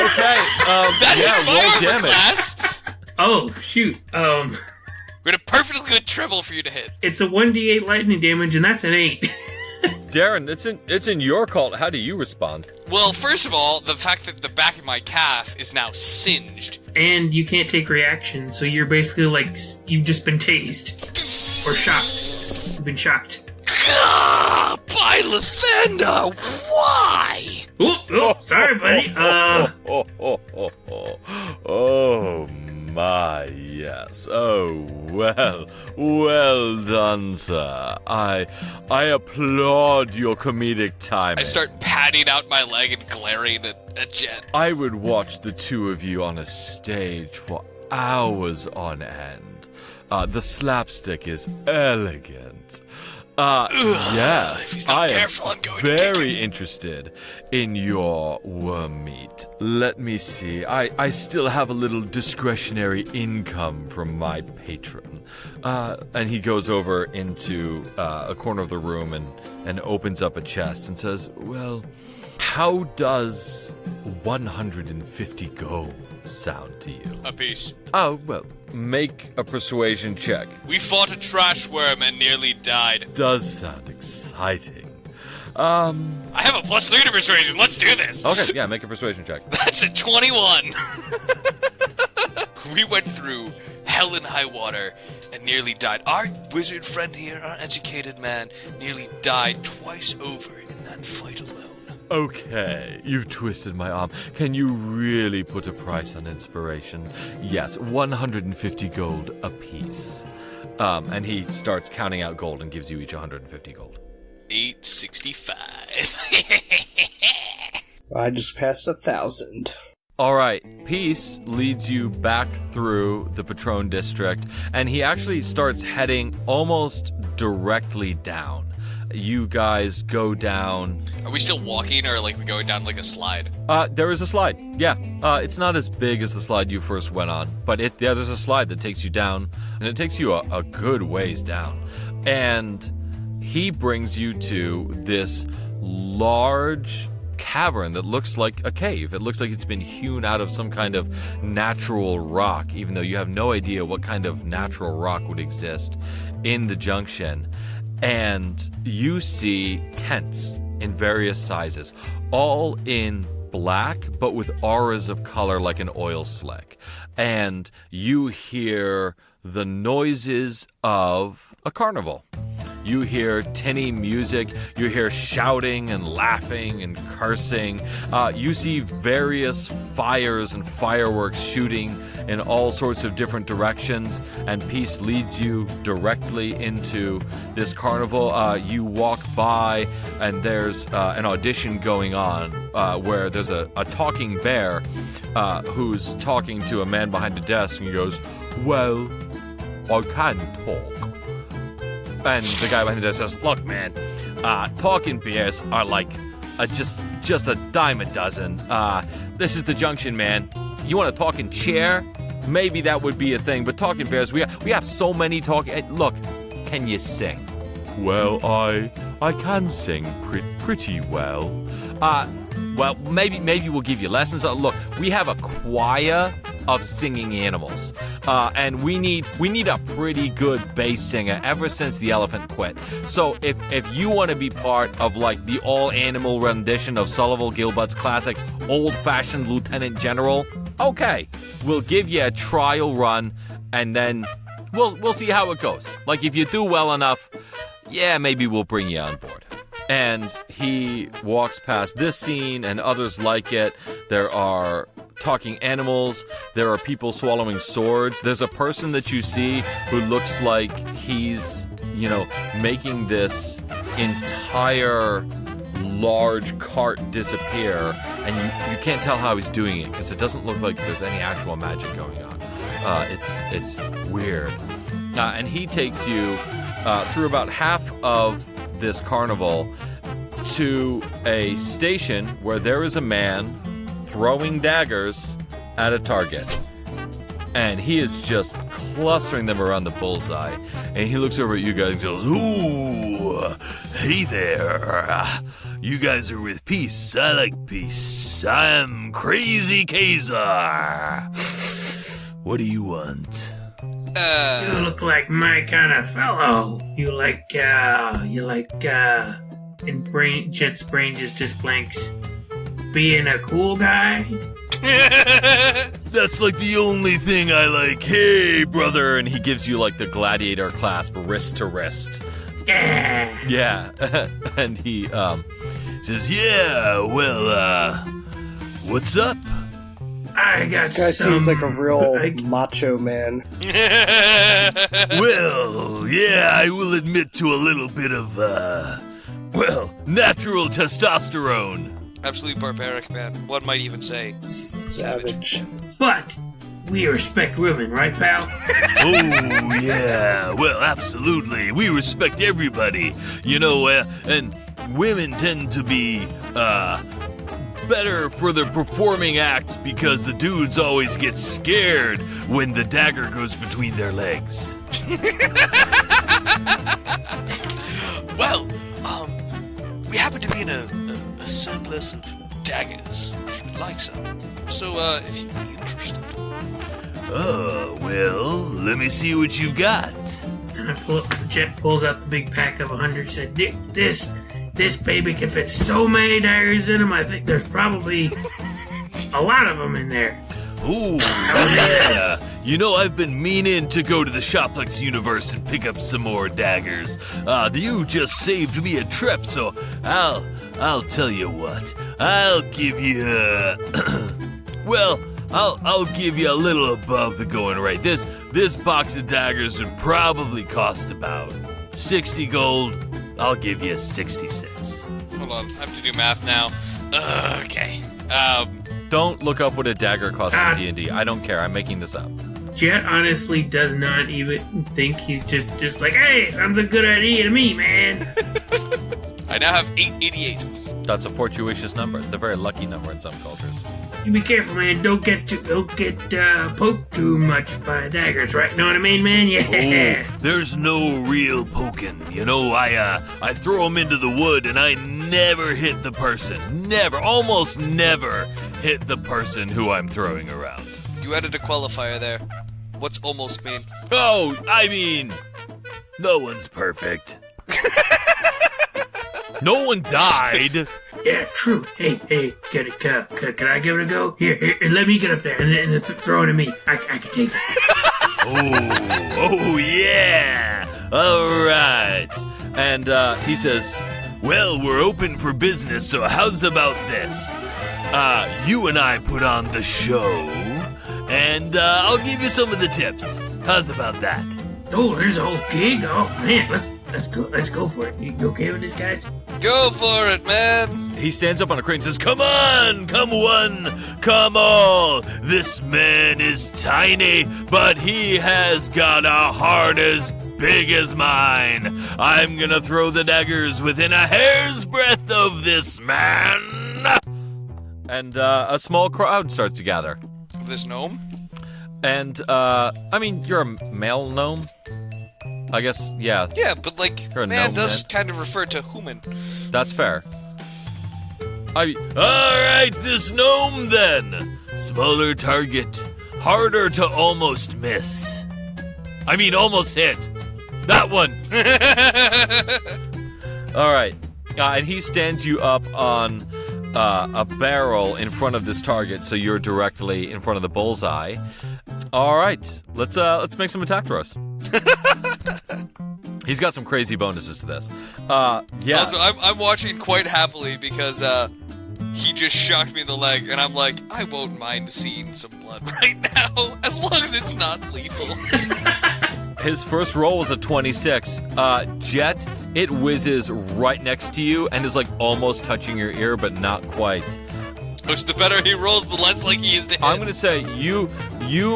Okay. That hits my roll armor damage. class. Oh shoot. We had a perfectly good treble for you to hit. It's a 1d8 lightning damage, and that's an 8. Darren, it's in your cult. How do you respond? Well, first of all, the fact that the back of my calf is now singed. And you can't take reactions, so you're basically like you've just been tased or shocked. You've been shocked. By Lathander, why? Oh, sorry, buddy. Oh my, yes. Oh, well done, sir. I applaud your comedic timing. I start patting out my leg and glaring at Jet. I would watch the two of you on a stage for hours on end. The slapstick is elegant. Yes, if he's not careful, I'm going to kick very interested in your worm meat. Let me see. I still have a little discretionary income from my patron. And he goes over into a corner of the room and opens up a chest and says, "Well, how does 150 gold sound to you?" A piece. Oh, well, make a persuasion check. We fought a trash worm and nearly died. Does sound exciting. I have a +3 to persuasion. Let's do this. Okay, yeah, make a persuasion check. That's a 21. We went through hell and high water and nearly died. Our wizard friend here, our educated man, nearly died twice over in that fight alone. Okay, you've twisted my arm. Can you really put a price on inspiration? Yes, 150 gold apiece. And he starts counting out gold and gives you each 150 gold. 865. I just passed 1,000. All right, Peace leads you back through the Patron district, and he actually starts heading almost directly down. You guys go down. Are we still walking, or we going down like a slide? There is a slide. Yeah, it's not as big as the slide you first went on, but there's a slide that takes you down, and it takes you a good ways down. And he brings you to this large cavern that looks like a cave. It looks like it's been hewn out of some kind of natural rock, even though you have no idea what kind of natural rock would exist in the Junction. And you see tents in various sizes, all in black, but with auras of color like an oil slick. And you hear the noises of a carnival. You hear tinny music, you hear shouting and laughing and cursing. You see various fires and fireworks shooting in all sorts of different directions, and Peace leads you directly into this carnival. You walk by, and there's an audition going on where there's a talking bear who's talking to a man behind a desk, and he goes, "Well, I can talk." And the guy behind the desk says, "Look, man, talking bears are like just a dime a dozen. This is the Junction, man. You want a talking chair? maybe that would be a thing. But talking bears, we have so many talking. Look, can you sing? Well, I can sing pretty well. Well, maybe we'll give you lessons. Look, we have a choir of singing animals, and we need a pretty good bass singer ever since the elephant quit. So if you want to be part of like the all-animal rendition of Sullivan Gilbert's classic old-fashioned Lieutenant General, okay, we'll give you a trial run, and then we'll see how it goes. Like if you do well enough, yeah, maybe we'll bring you on board. And he walks past this scene and others like it. There are talking animals. There are people swallowing swords. There's a person that you see who looks like he's, making this entire large cart disappear. And you can't tell how he's doing it because it doesn't look like there's any actual magic going on. It's weird. And he takes you through about half of this carnival to a station where there is a man throwing daggers at a target. And he is just clustering them around the bullseye. And he looks over at you guys and goes, "Ooh, hey there. You guys are with peace. I like peace. I'm Crazy Kazar. What do you want?" You look like my kind of fellow. You like, and Jet's brain just blanks. Being a cool guy? That's like the only thing I like. Hey, brother. And he gives you like the gladiator clasp, wrist to wrist. Yeah. And he, says, yeah, well, what's up? I got This guy some, seems like a real macho man. Well, yeah, I will admit to a little bit of, natural testosterone. Absolutely barbaric, man. One might even say Savage. But we respect women, right, pal? Oh, yeah. Well, absolutely. We respect everybody. And women tend to be, better for the performing act because the dudes always get scared when the dagger goes between their legs. Well, we happen to be in a surplus of daggers, if you would like some. So, if you'd be interested. Oh, well, let me see what you've got. And Jet pulls out the big pack of 100. Said, This baby can fit so many daggers in him. I think there's probably a lot of them in there. Ooh, yeah. I've been meaning to go to the Shoplex universe and pick up some more daggers. You just saved me a trip, so I'll tell you what. I'll give you I'll give you a little above the going rate. This box of daggers would probably cost about 60 gold. I'll give you 66. Hold on, I have to do math now. Okay. Don't look up what a dagger costs in D&D. I don't care. I'm making this up. Jet honestly does not even think he's just like, hey, sounds a good idea to me, man. I now have 888. That's a fortuitous number. It's a very lucky number in some cultures. You be careful, man. Don't get poked too much by daggers, right? Know what I mean, man? Yeah. Oh, there's no real poking. I throw them into the wood and I never hit the person. Almost never hit the person who I'm throwing around. You added a qualifier there. What's almost mean? Oh, I mean, no one's perfect. No one died. Yeah, true. Hey, can I give it a go? Here, let me get up there and then throw it at me. I can take it. Oh, yeah. All right. And he says, well, we're open for business, so how's about this? You and I put on the show, and I'll give you some of the tips. How's about that? Oh, there's a whole gig? Oh, man, let's go for it. You okay with this, guys? Go for it, man! He stands up on a crane and says, come on, come one, come all. This man is tiny, but he has got a heart as big as mine. I'm gonna throw the daggers within a hair's breadth of this man. And a small crowd starts to gather. This gnome? And, I mean, you're a male gnome? I guess, yeah. Yeah, but, like, You're a man gnome, does man. kind of refer to human. That's fair. Alright, this gnome then! Smaller target. Harder to almost miss. I mean, almost hit. That one! Alright. And he stands you up on a barrel in front of this target, so you're directly in front of the bullseye. Alright. Let's make some attack throws. He's got some crazy bonuses to this. Yeah. Also, I'm watching quite happily because he just shocked me in the leg, and I'm like, I won't mind seeing some blood right now, as long as it's not lethal. His first roll was a 26. Jet, it whizzes right next to you and is like almost touching your ear, but not quite. Which the better he rolls, the less likely he is to hit. I'm gonna say you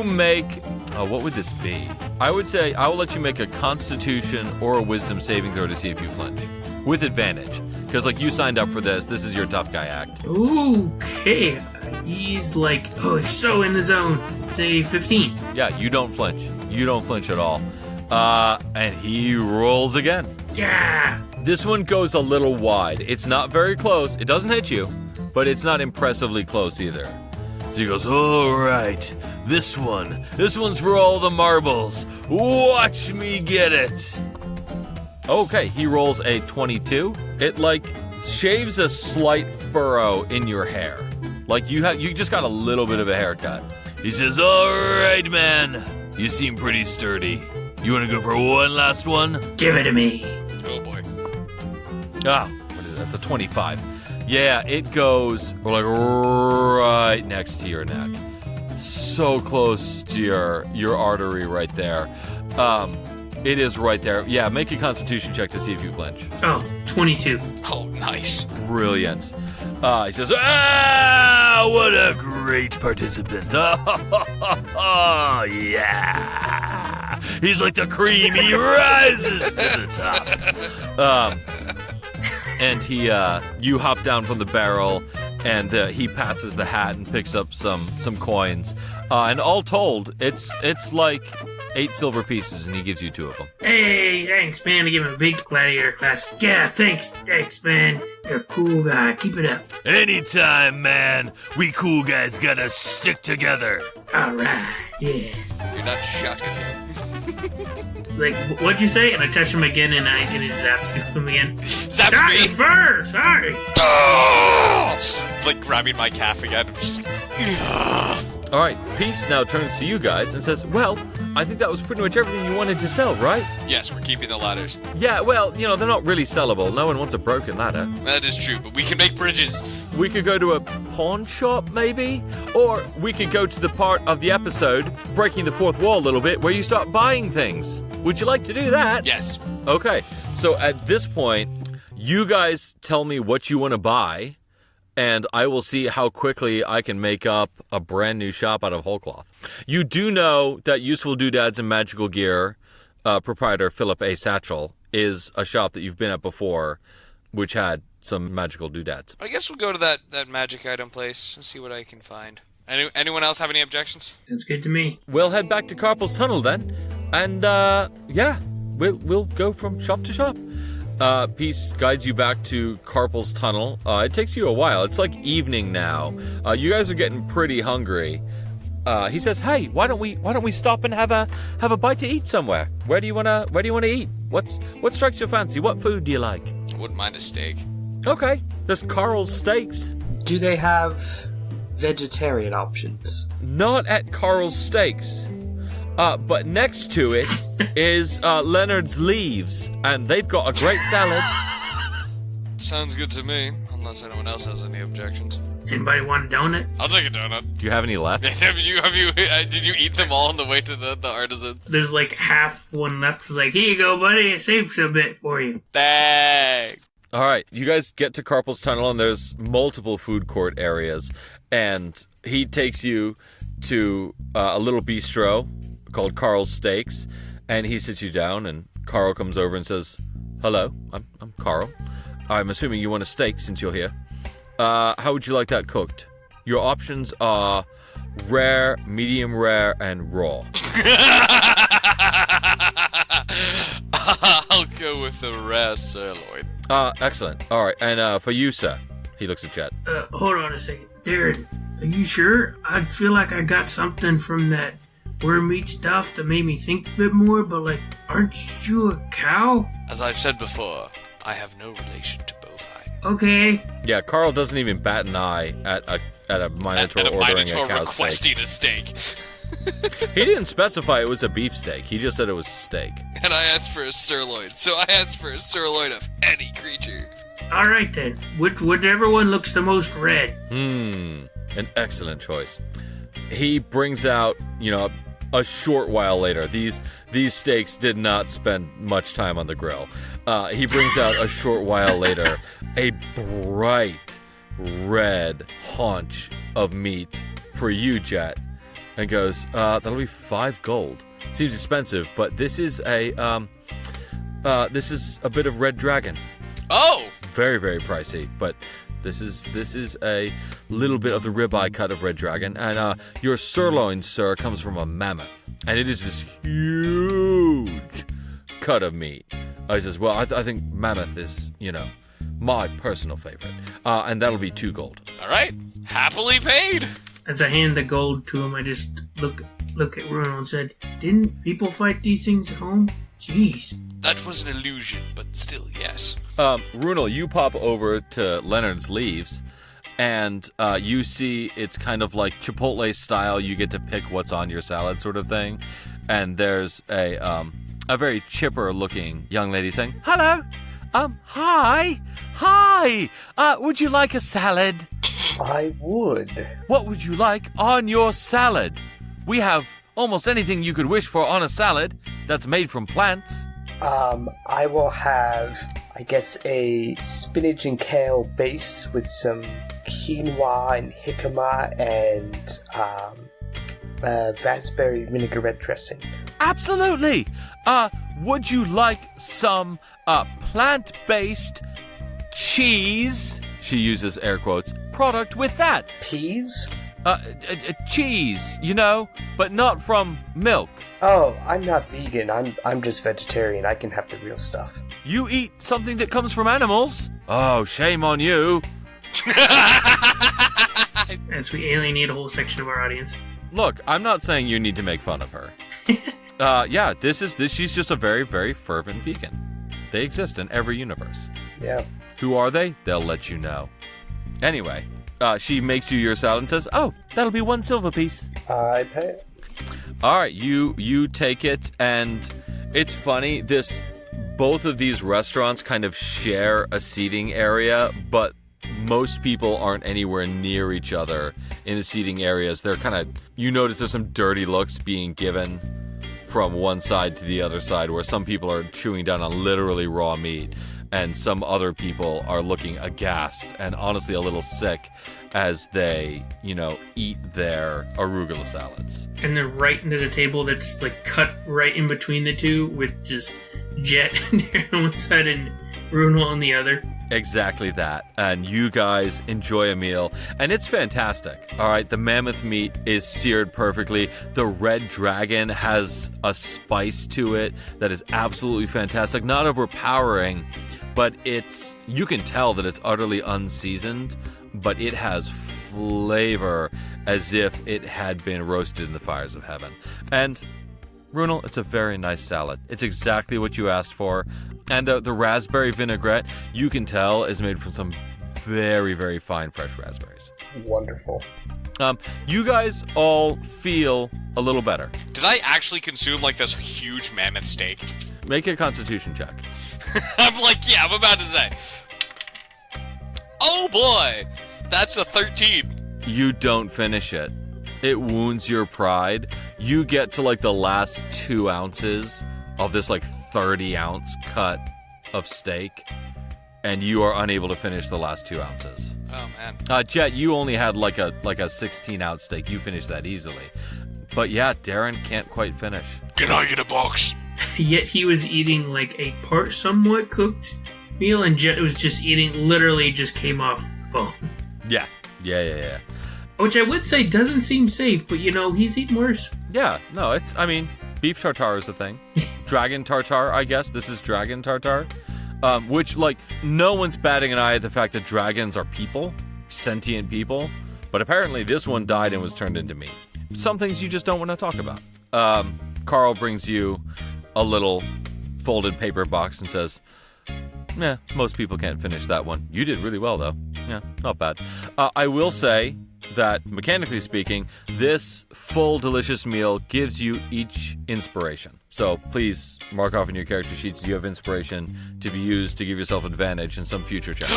make. Oh, what would this be? I would say I will let you make a Constitution or a Wisdom saving throw to see if you flinch, with advantage, because like you signed up for this. This is your tough guy act. Okay. He's like, oh, he's so in the zone. Say 15. Yeah, you don't flinch. You don't flinch at all. And he rolls again. Yeah. This one goes a little wide. It's not very close. It doesn't hit you, but it's not impressively close either. So he goes, all right, this one's for all the marbles. Watch me get it. Okay, he rolls a 22. It like shaves a slight furrow in your hair. Like you just got a little bit of a haircut. He says, all right, man, you seem pretty sturdy. You want to go for one last one? Give it to me. Oh boy. Ah, what is that? That's a 25. Yeah, it goes like right next to your neck. So close to your artery right there. It is right there. Yeah, make a Constitution check to see if you flinch. Oh, 22. Oh, nice. Brilliant. He says, ah, what a great participant. Oh, yeah. He's like the cream. He rises to the top. And you hop down from the barrel, and he passes the hat and picks up some coins. And all told, it's like 8 silver pieces, and he gives you 2 of them. Hey, thanks, man. I give him a big gladiator class. Yeah, thanks, man. You're a cool guy. Keep it up. Anytime, man. We cool guys gotta stick together. All right, yeah. You're not shocking him. Like, what'd you say? And I touch him again, and it zaps him again. Zaps Sorry, me. fur. Sorry. Oh! Like grabbing my calf again. I'm just All right, Peace now turns to you guys and says, well, I think that was pretty much everything you wanted to sell, right? Yes, we're keeping the ladders. Yeah, well, they're not really sellable. No one wants a broken ladder. That is true, but we can make bridges. We could go to a pawn shop, maybe? Or we could go to the part of the episode, breaking the fourth wall a little bit, where you start buying things. Would you like to do that? Yes. Okay, so at this point, you guys tell me what you want to buy, and I will see how quickly I can make up a brand new shop out of whole cloth. You do know that Useful Doodads and Magical Gear proprietor Philip A. Satchel is a shop that you've been at before, which had some magical doodads. I guess we'll go to that magic item place and see what I can find. Anyone else have any objections? Sounds good to me. We'll head back to Carpel's Tunnel then, and yeah, we'll go from shop to shop. Peace guides you back to Carpel's Tunnel. It takes you a while. It's like evening now. You guys are getting pretty hungry. He says, "Hey, why don't we stop and have a bite to eat somewhere? Where do you wanna eat? What strikes your fancy? What food do you like?" I wouldn't mind a steak. Okay, there's Carl's Steaks. Do they have vegetarian options? Not at Carl's Steaks. But next to it is Leonard's Leaves, and they've got a great salad. Sounds good to me, unless anyone else has any objections. Anybody want a donut? I'll take a donut. Do you have any left? Did you eat them all on the way to the artisan? There's like half one left. It's like, here you go, buddy. I saved a bit for you. Dang. All right, you guys get to Carpel's Tunnel, and there's multiple food court areas, and he takes you to a little bistro called Carl's Steaks, and he sits you down, and Carl comes over and says, "Hello, I'm Carl. I'm assuming you want a steak since you're here. How would you like that cooked? Your options are rare, medium rare, and raw. I'll go with the rare sirloin. Excellent. All right, and for you, sir. He looks at Jet. Hold on a second. Darren, are you sure? I feel like I got something from that worm meat stuff that made me think a bit more, but, like, aren't you a cow? As I've said before, I have no relation to bovine. Okay. Yeah, Carl doesn't even bat an eye at a Minotaur ordering a cow requesting a steak. He didn't specify it was a beefsteak. He just said it was a steak. And I asked for a sirloin, so I asked for a sirloin of any creature. All right, then. Whichever one looks the most red. An excellent choice. He brings out, a short while later. These steaks did not spend much time on the grill. He brings out a short while later a bright red haunch of meat for you, Jet, and goes, that'll be 5 gold. Seems expensive, but this is a bit of red dragon. Oh! Very, very pricey, but this is a little bit of the ribeye cut of red dragon, and your sirloin, sir, comes from a mammoth, and it is this huge cut of meat. He says, well, I think mammoth is, my personal favorite, and that'll be 2 gold. All right, happily paid. As I hand the gold to him, I just look at Bruno and said, "Didn't people fight these things at home? Jeez." That was an illusion, but still, yes. Runel, you pop over to Leonard's Leaves, and you see it's kind of like Chipotle style. You get to pick what's on your salad sort of thing. And there's a very chipper-looking young lady saying, "Hello, hi, would you like a salad?" I would. "What would you like on your salad? We have almost anything you could wish for on a salad that's made from plants." I will have, I guess, a spinach and kale base with some quinoa and jicama and raspberry vinaigrette dressing. Absolutely. Would you like some plant-based cheese? She uses air quotes. Product with that. Peas? Cheese, but not from milk. Oh, I'm not vegan. I'm just vegetarian. I can have the real stuff. You eat something that comes from animals? Oh, shame on you. As we alienate a whole section of our audience. Look, I'm not saying you need to make fun of her. Yeah, she's just a very, very fervent vegan. They exist in every universe. Yeah. Who are they? They'll let you know. Anyway, she makes you your salad and says, "Oh, that'll be 1 silver piece." I pay it. All right, you take it, and it's funny. Both of these restaurants kind of share a seating area, but most people aren't anywhere near each other in the seating areas. They're kind of, notice there's some dirty looks being given from one side to the other side, where some people are chewing down on literally raw meat, and some other people are looking aghast and honestly a little sick as they, eat their arugula salads. And they're right into the table that's like cut right in between the two, with just Jet on one side and Bruno on the other. Exactly that. And you guys enjoy a meal, and it's fantastic. All right, the mammoth meat is seared perfectly. The red dragon has a spice to it that is absolutely fantastic. Not overpowering, but you can tell that it's utterly unseasoned, but it has flavor as if it had been roasted in the fires of heaven. And Runel, it's a very nice salad. It's exactly what you asked for. And the raspberry vinaigrette, you can tell, is made from some very, very fine fresh raspberries. Wonderful. You guys all feel a little better. Did I actually consume, this huge mammoth steak? Make a constitution check. I'm about to say. Oh boy! That's a 13. You don't finish it. It wounds your pride. You get to the last 2 ounces of this 30-ounce cut of steak, and you are unable to finish the last 2 ounces. Oh man. Jet, you only had a 16-ounce steak. You finished that easily. But yeah, Darren can't quite finish. Can I get a box? Yet he was eating a part somewhat cooked meal, and Jet was just eating, literally just came off the bone. Yeah. Which I would say doesn't seem safe, but he's eaten worse. Yeah, no, beef tartare is a thing. Dragon tartare, I guess. This is dragon tartare. Which, no one's batting an eye at the fact that dragons are people, sentient people. But apparently this one died and was turned into meat. Some things you just don't want to talk about. Carl brings you a little folded paper box and says, most people can't finish that one. You did really well, though. Yeah, not bad. I will say that, mechanically speaking, this full, delicious meal gives you each inspiration. So please mark off in your character sheets you have inspiration to be used to give yourself advantage in some future check.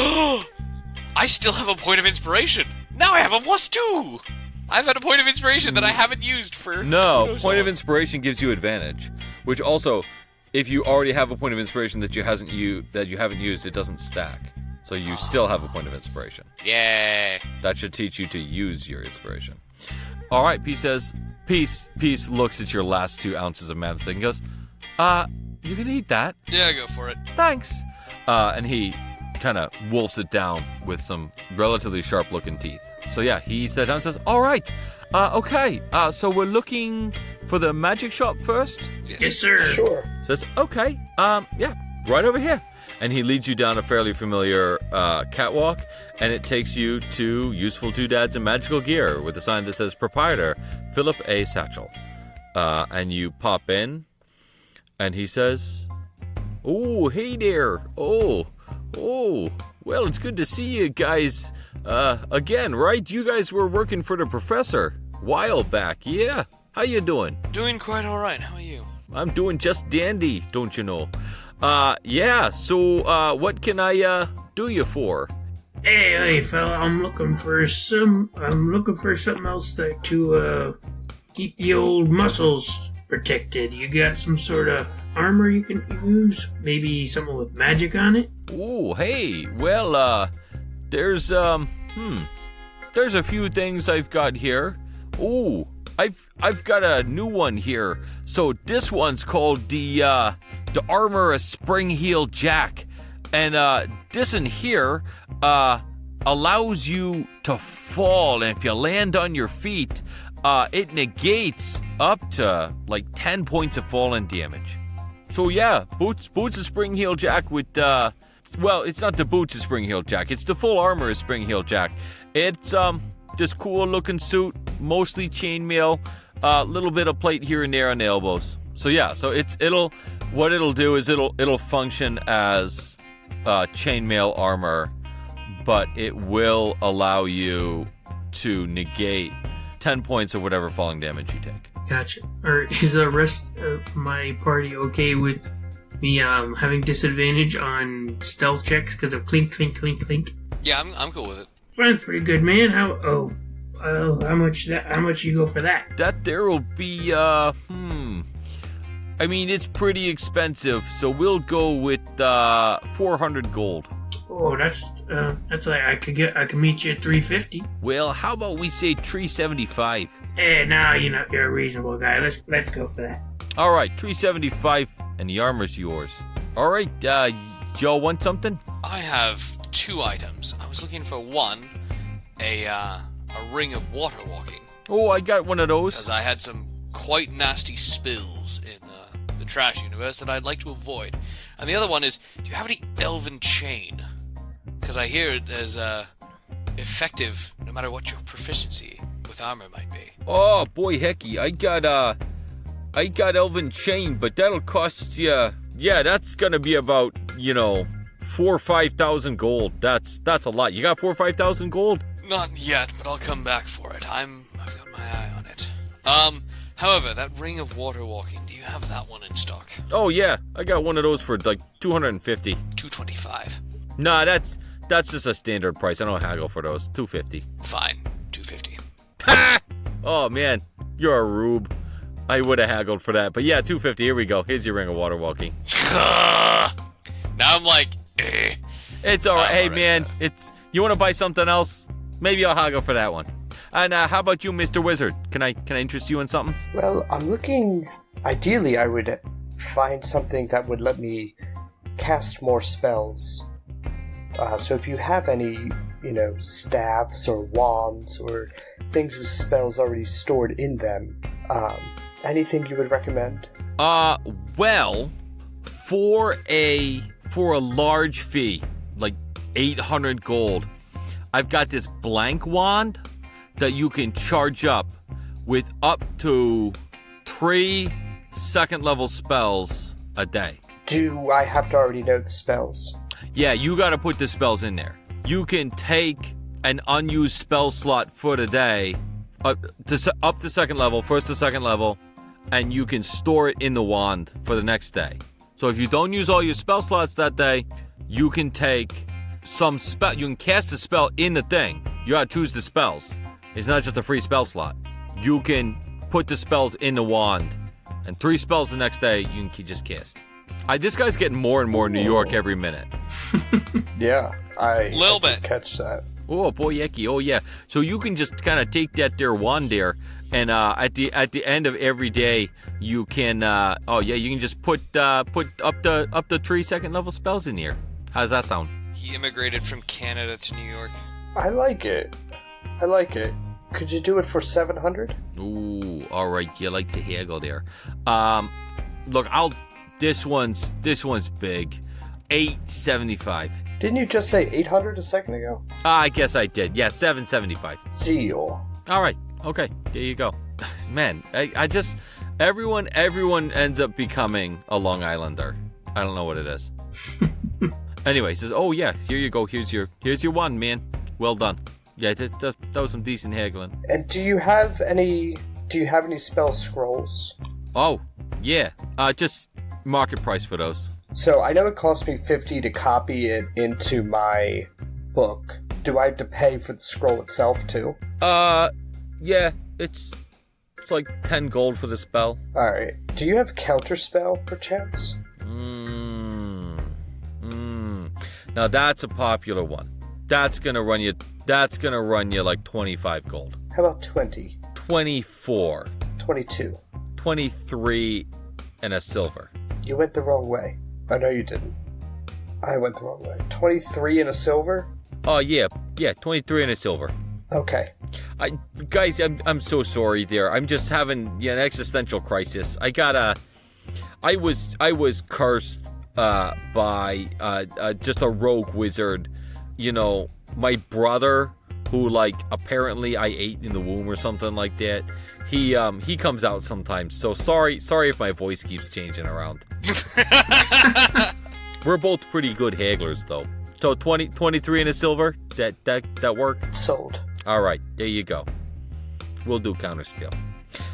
I still have a point of inspiration. Now I have a +2. I've had a point of inspiration that I haven't used for... No, point of inspiration gives you advantage, which also, if you already have a point of inspiration that you haven't used, it doesn't stack. So you still have a point of inspiration. Yeah. That should teach you to use your inspiration. All right, Peace says... Peace looks at your last 2 ounces of madness and goes, you can eat that. Yeah, go for it. Thanks. And he kind of wolfs it down with some relatively sharp-looking teeth. So yeah, he sat down and says, all right, okay, so we're looking for the magic shop first? Yes, sir. Sure. Says, okay, yeah, right over here. And he leads you down a fairly familiar catwalk, and it takes you to Useful Doodads and Magical Gear with a sign that says Proprietor, Philip A. Satchel. And you pop in, and he says, oh, hey there. Oh, well, it's good to see you guys again, right? You guys were working for the professor a while back, yeah? How you doing? Doing quite all right. How are you? I'm doing just dandy, don't you know? Yeah, so, what can I, do you for? Hey, fella, I'm looking for something else to keep the old muscles protected. You got some sort of armor you can use? Maybe something with magic on it? Oh, hey, well, there's a few things I've got here. Oh, I've got a new one here. So this one's called the Armor of Spring-Heel Jack. And this in here allows you to fall, and if you land on your feet, it negates up to 10 points of falling damage. So yeah, boots of Spring-Heel Jack with well, it's not the boots of Spring-Heel Jack, it's the full armor of Spring-Heel Jack. It's this cool looking suit, mostly chainmail, little bit of plate here and there on the elbows. So yeah, so it'll function as chainmail armor, but it will allow you to negate 10 points of whatever falling damage you take. Gotcha. Or is the rest of my party okay with me having disadvantage on stealth checks because of clink, clink, clink, clink? Yeah, I'm cool with it. That's pretty good, man. How much you go for that? That there will be I mean, it's pretty expensive, so we'll go with 400 gold. Oh, that's like I could meet you at 350. Well, how about we say 375? Now you're a reasonable guy. Let's go for that. All right, 375, and the armor's yours. All right, y'all want something? I have 2 items. I was looking for one, a ring of water walking. Oh, I got one of those. Because I had some quite nasty spills in the trash universe that I'd like to avoid. And the other one is, do you have any elven chain? Because I hear it as effective no matter what your proficiency with armor might be. Oh boy, hecky, I got elven chain, but that'll cost you. Yeah, that's gonna be about 4,000 or 5,000 gold. That's a lot. You got 4,000 or 5,000 gold? Not yet, but I'll come back for it. I've got my eye on it. However, that ring of water walking, do you have that one in stock? Oh yeah, I got one of those for 250. 225. Nah, that's just a standard price. I don't haggle for those. 250. Fine, 250. Ha! Oh man, you're a rube. I would have haggled for that, but yeah, 250. Here we go. Here's your ring of water walking. Now I'm like, eh. It's all right. Hey already man, you want to buy something else? Maybe I'll haggle for that one. And how about you, Mr. Wizard? Can I interest you in something? Well, I'm looking... Ideally, I would find something that would let me cast more spells. So if you have any, staffs or wands or things with spells already stored in them, anything you would recommend? Well, for a large fee, like 800 gold, I've got this blank wand that you can charge up with up to 3 second-level spells a day. Do I have to already know the spells? Yeah, you gotta put the spells in there. You can take an unused spell slot for the day, up to second level, first to second level, and you can store it in the wand for the next day. So if you don't use all your spell slots that day, you can take some spell. You can cast a spell in the thing. You gotta choose the spells. It's not just a free spell slot. You can put the spells in the wand, and 3 spells the next day you can just cast. This guy's getting more and more New York every minute. Yeah, I bit. Catch that. Oh boy, Yeki. Oh yeah. So you can just kind of take that there wand there, and at the end of every day, you can you can just put up the 3 second level spells in here. How's that sound? He immigrated from Canada to New York. I like it. Could you do it for 700? Ooh, all right. You like the haggle there. Look, This one's big. 875. Didn't you just say 800 a second ago? I guess I did. Yeah, 775. Zeal. All right. Okay. There you go. Man, I just everyone ends up becoming a Long Islander. I don't know what it is. Anyway, he says, "Oh yeah, here you go. Here's your wand, man. Well done. Yeah, that was some decent haggling." And do you have any spell scrolls? Oh, yeah. Just market price for those. So I know it cost me 50 to copy it into my book. Do I have to pay for the scroll itself too? Yeah. It's like 10 gold for the spell. Alright. Do you have counterspell, perchance? Now that's a popular one. That's gonna run you like 25 gold. How about 20? 24. 22. 23 and a silver. You went the wrong way. Oh, no, you didn't. I went the wrong way. 23 and a silver? Oh, yeah, 23 and a silver. Okay. Guys, I'm so sorry there. I'm just having an existential crisis. I was cursed by just a rogue wizard. My brother, who apparently I ate in the womb or something like that. He comes out sometimes. So sorry if my voice keeps changing around. We're both pretty good hagglers though. So 23 and a silver. That work? Sold. All right, there you go. We'll do counterspell.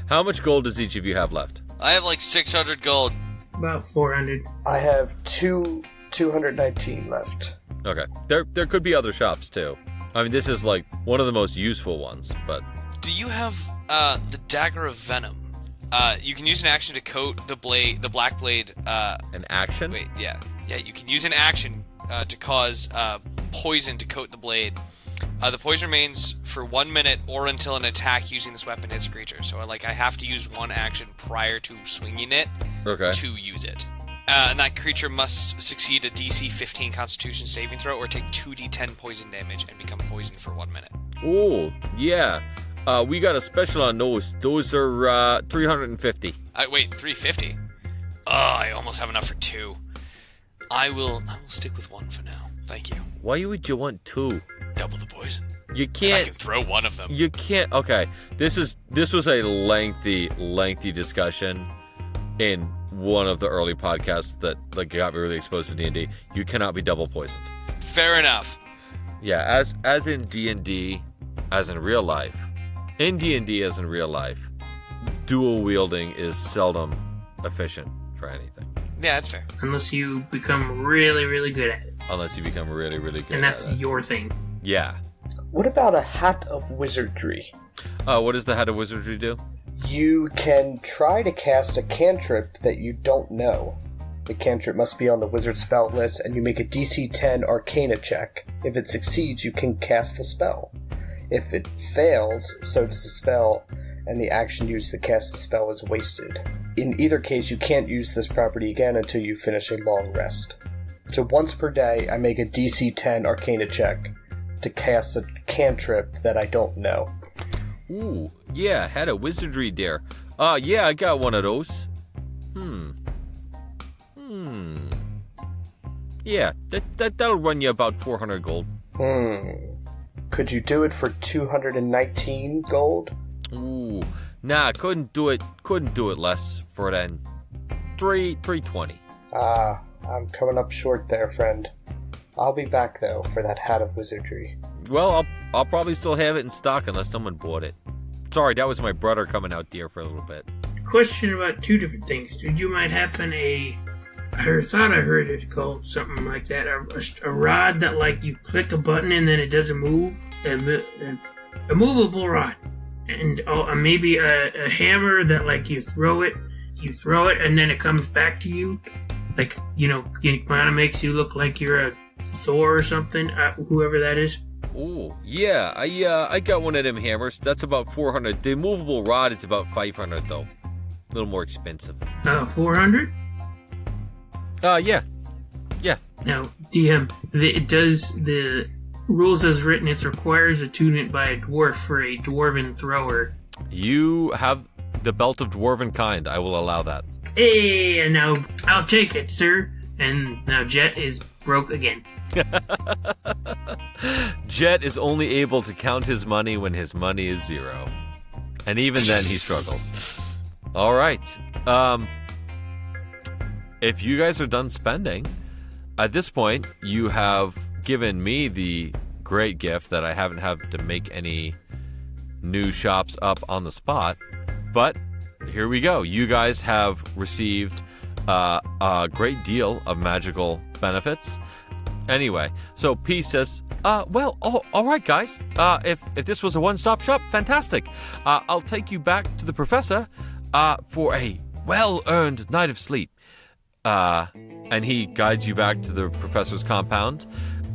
How much gold does each of you have left? I have 600 gold. About 400. I have 219 left. Okay. There could be other shops too. I mean, this is one of the most useful ones, but... Do you have the Dagger of Venom? You can use an action to coat the black blade. An action? Wait, yeah. You can use an action to cause poison to coat the blade. The poison remains for 1 minute or until an attack using this weapon hits a creature. So I have to use one action prior to swinging it to use it. And that creature must succeed a DC 15 Constitution saving throw or take 2d10 poison damage and become poisoned for 1 minute. Oh, yeah. We got a special on those. Those are 350. Wait, 350? Oh, I almost have enough for 2. I will stick with 1 for now. Thank you. Why would you want 2? Double the poison. You can't. And I can throw one of them. You can't. Okay, this was a lengthy discussion in one of the early podcasts that got me really exposed to D&D. You cannot be double poisoned. Fair enough. Yeah, as in D&D, as in real life. In D&D, as in real life, dual wielding is seldom efficient for anything. Yeah, that's fair. Unless you become really, really good at it. Unless you become really, really good at it. And that's your thing. Yeah. What about a Hat of Wizardry? What does the Hat of Wizardry do? You can try to cast a cantrip that you don't know. The cantrip must be on the wizard spell list, and you make a DC 10 Arcana check. If it succeeds, you can cast the spell. If it fails, so does the spell, and the action used to cast the spell is wasted. In either case, you can't use this property again until you finish a long rest. So once per day, I make a DC 10 Arcana check to cast a cantrip that I don't know. Ooh, yeah, had a wizardry dare. Yeah, I got one of those. Yeah, that'll run you about 400 gold. Could you do it for 219 gold? Ooh, nah, couldn't do it less for then. 320. I'm coming up short there, friend. I'll be back, though, for that hat of wizardry. Well, I'll probably still have it in stock unless someone bought it. Sorry, that was my brother coming out there for a little bit. Question about two different things. Did you might happen I thought I heard it called something like that. A rod that, like, you click a button and then it doesn't move. A movable rod. And maybe a hammer that, like, you throw it and then it comes back to you. Like, it kind of makes you look like you're a Thor or something, whoever that is. Oh, yeah, I got one of them hammers. That's about 400. The movable rod is about 500, though. A little more expensive. 400? Yeah. Now, DM, the rules as written, it requires attunement by a dwarf for a dwarven thrower. You have the belt of dwarven kind. I will allow that. Hey, and now I'll take it, sir. And now Jet is broke again. Jet is only able to count his money when his money is 0. And even then he struggles. All right. If you guys are done spending, at this point, you have given me the great gift that I haven't had to make any new shops up on the spot. But here we go. You guys have received a great deal of magical benefits. Anyway, so P says, all right, guys. If this was a one-stop shop, fantastic. I'll take you back to the professor for a well-earned night of sleep. And he guides you back to the professor's compound,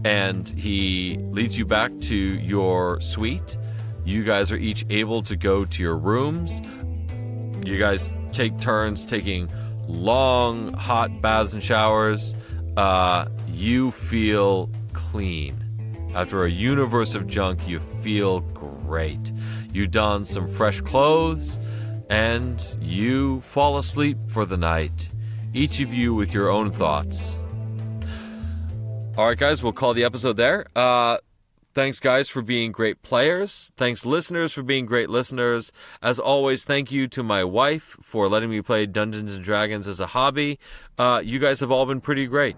and he leads you back to your suite. You guys are each able to go to your rooms. You guys take turns taking long, hot baths and showers. You feel clean. After a universe of junk, you feel great. You don some fresh clothes, and you fall asleep for the night. Each of you with your own thoughts. All right, guys, we'll call the episode there. Thanks, guys, for being great players. Thanks, listeners, for being great listeners. As always, thank you to my wife for letting me play Dungeons & Dragons as a hobby. You guys have all been pretty great.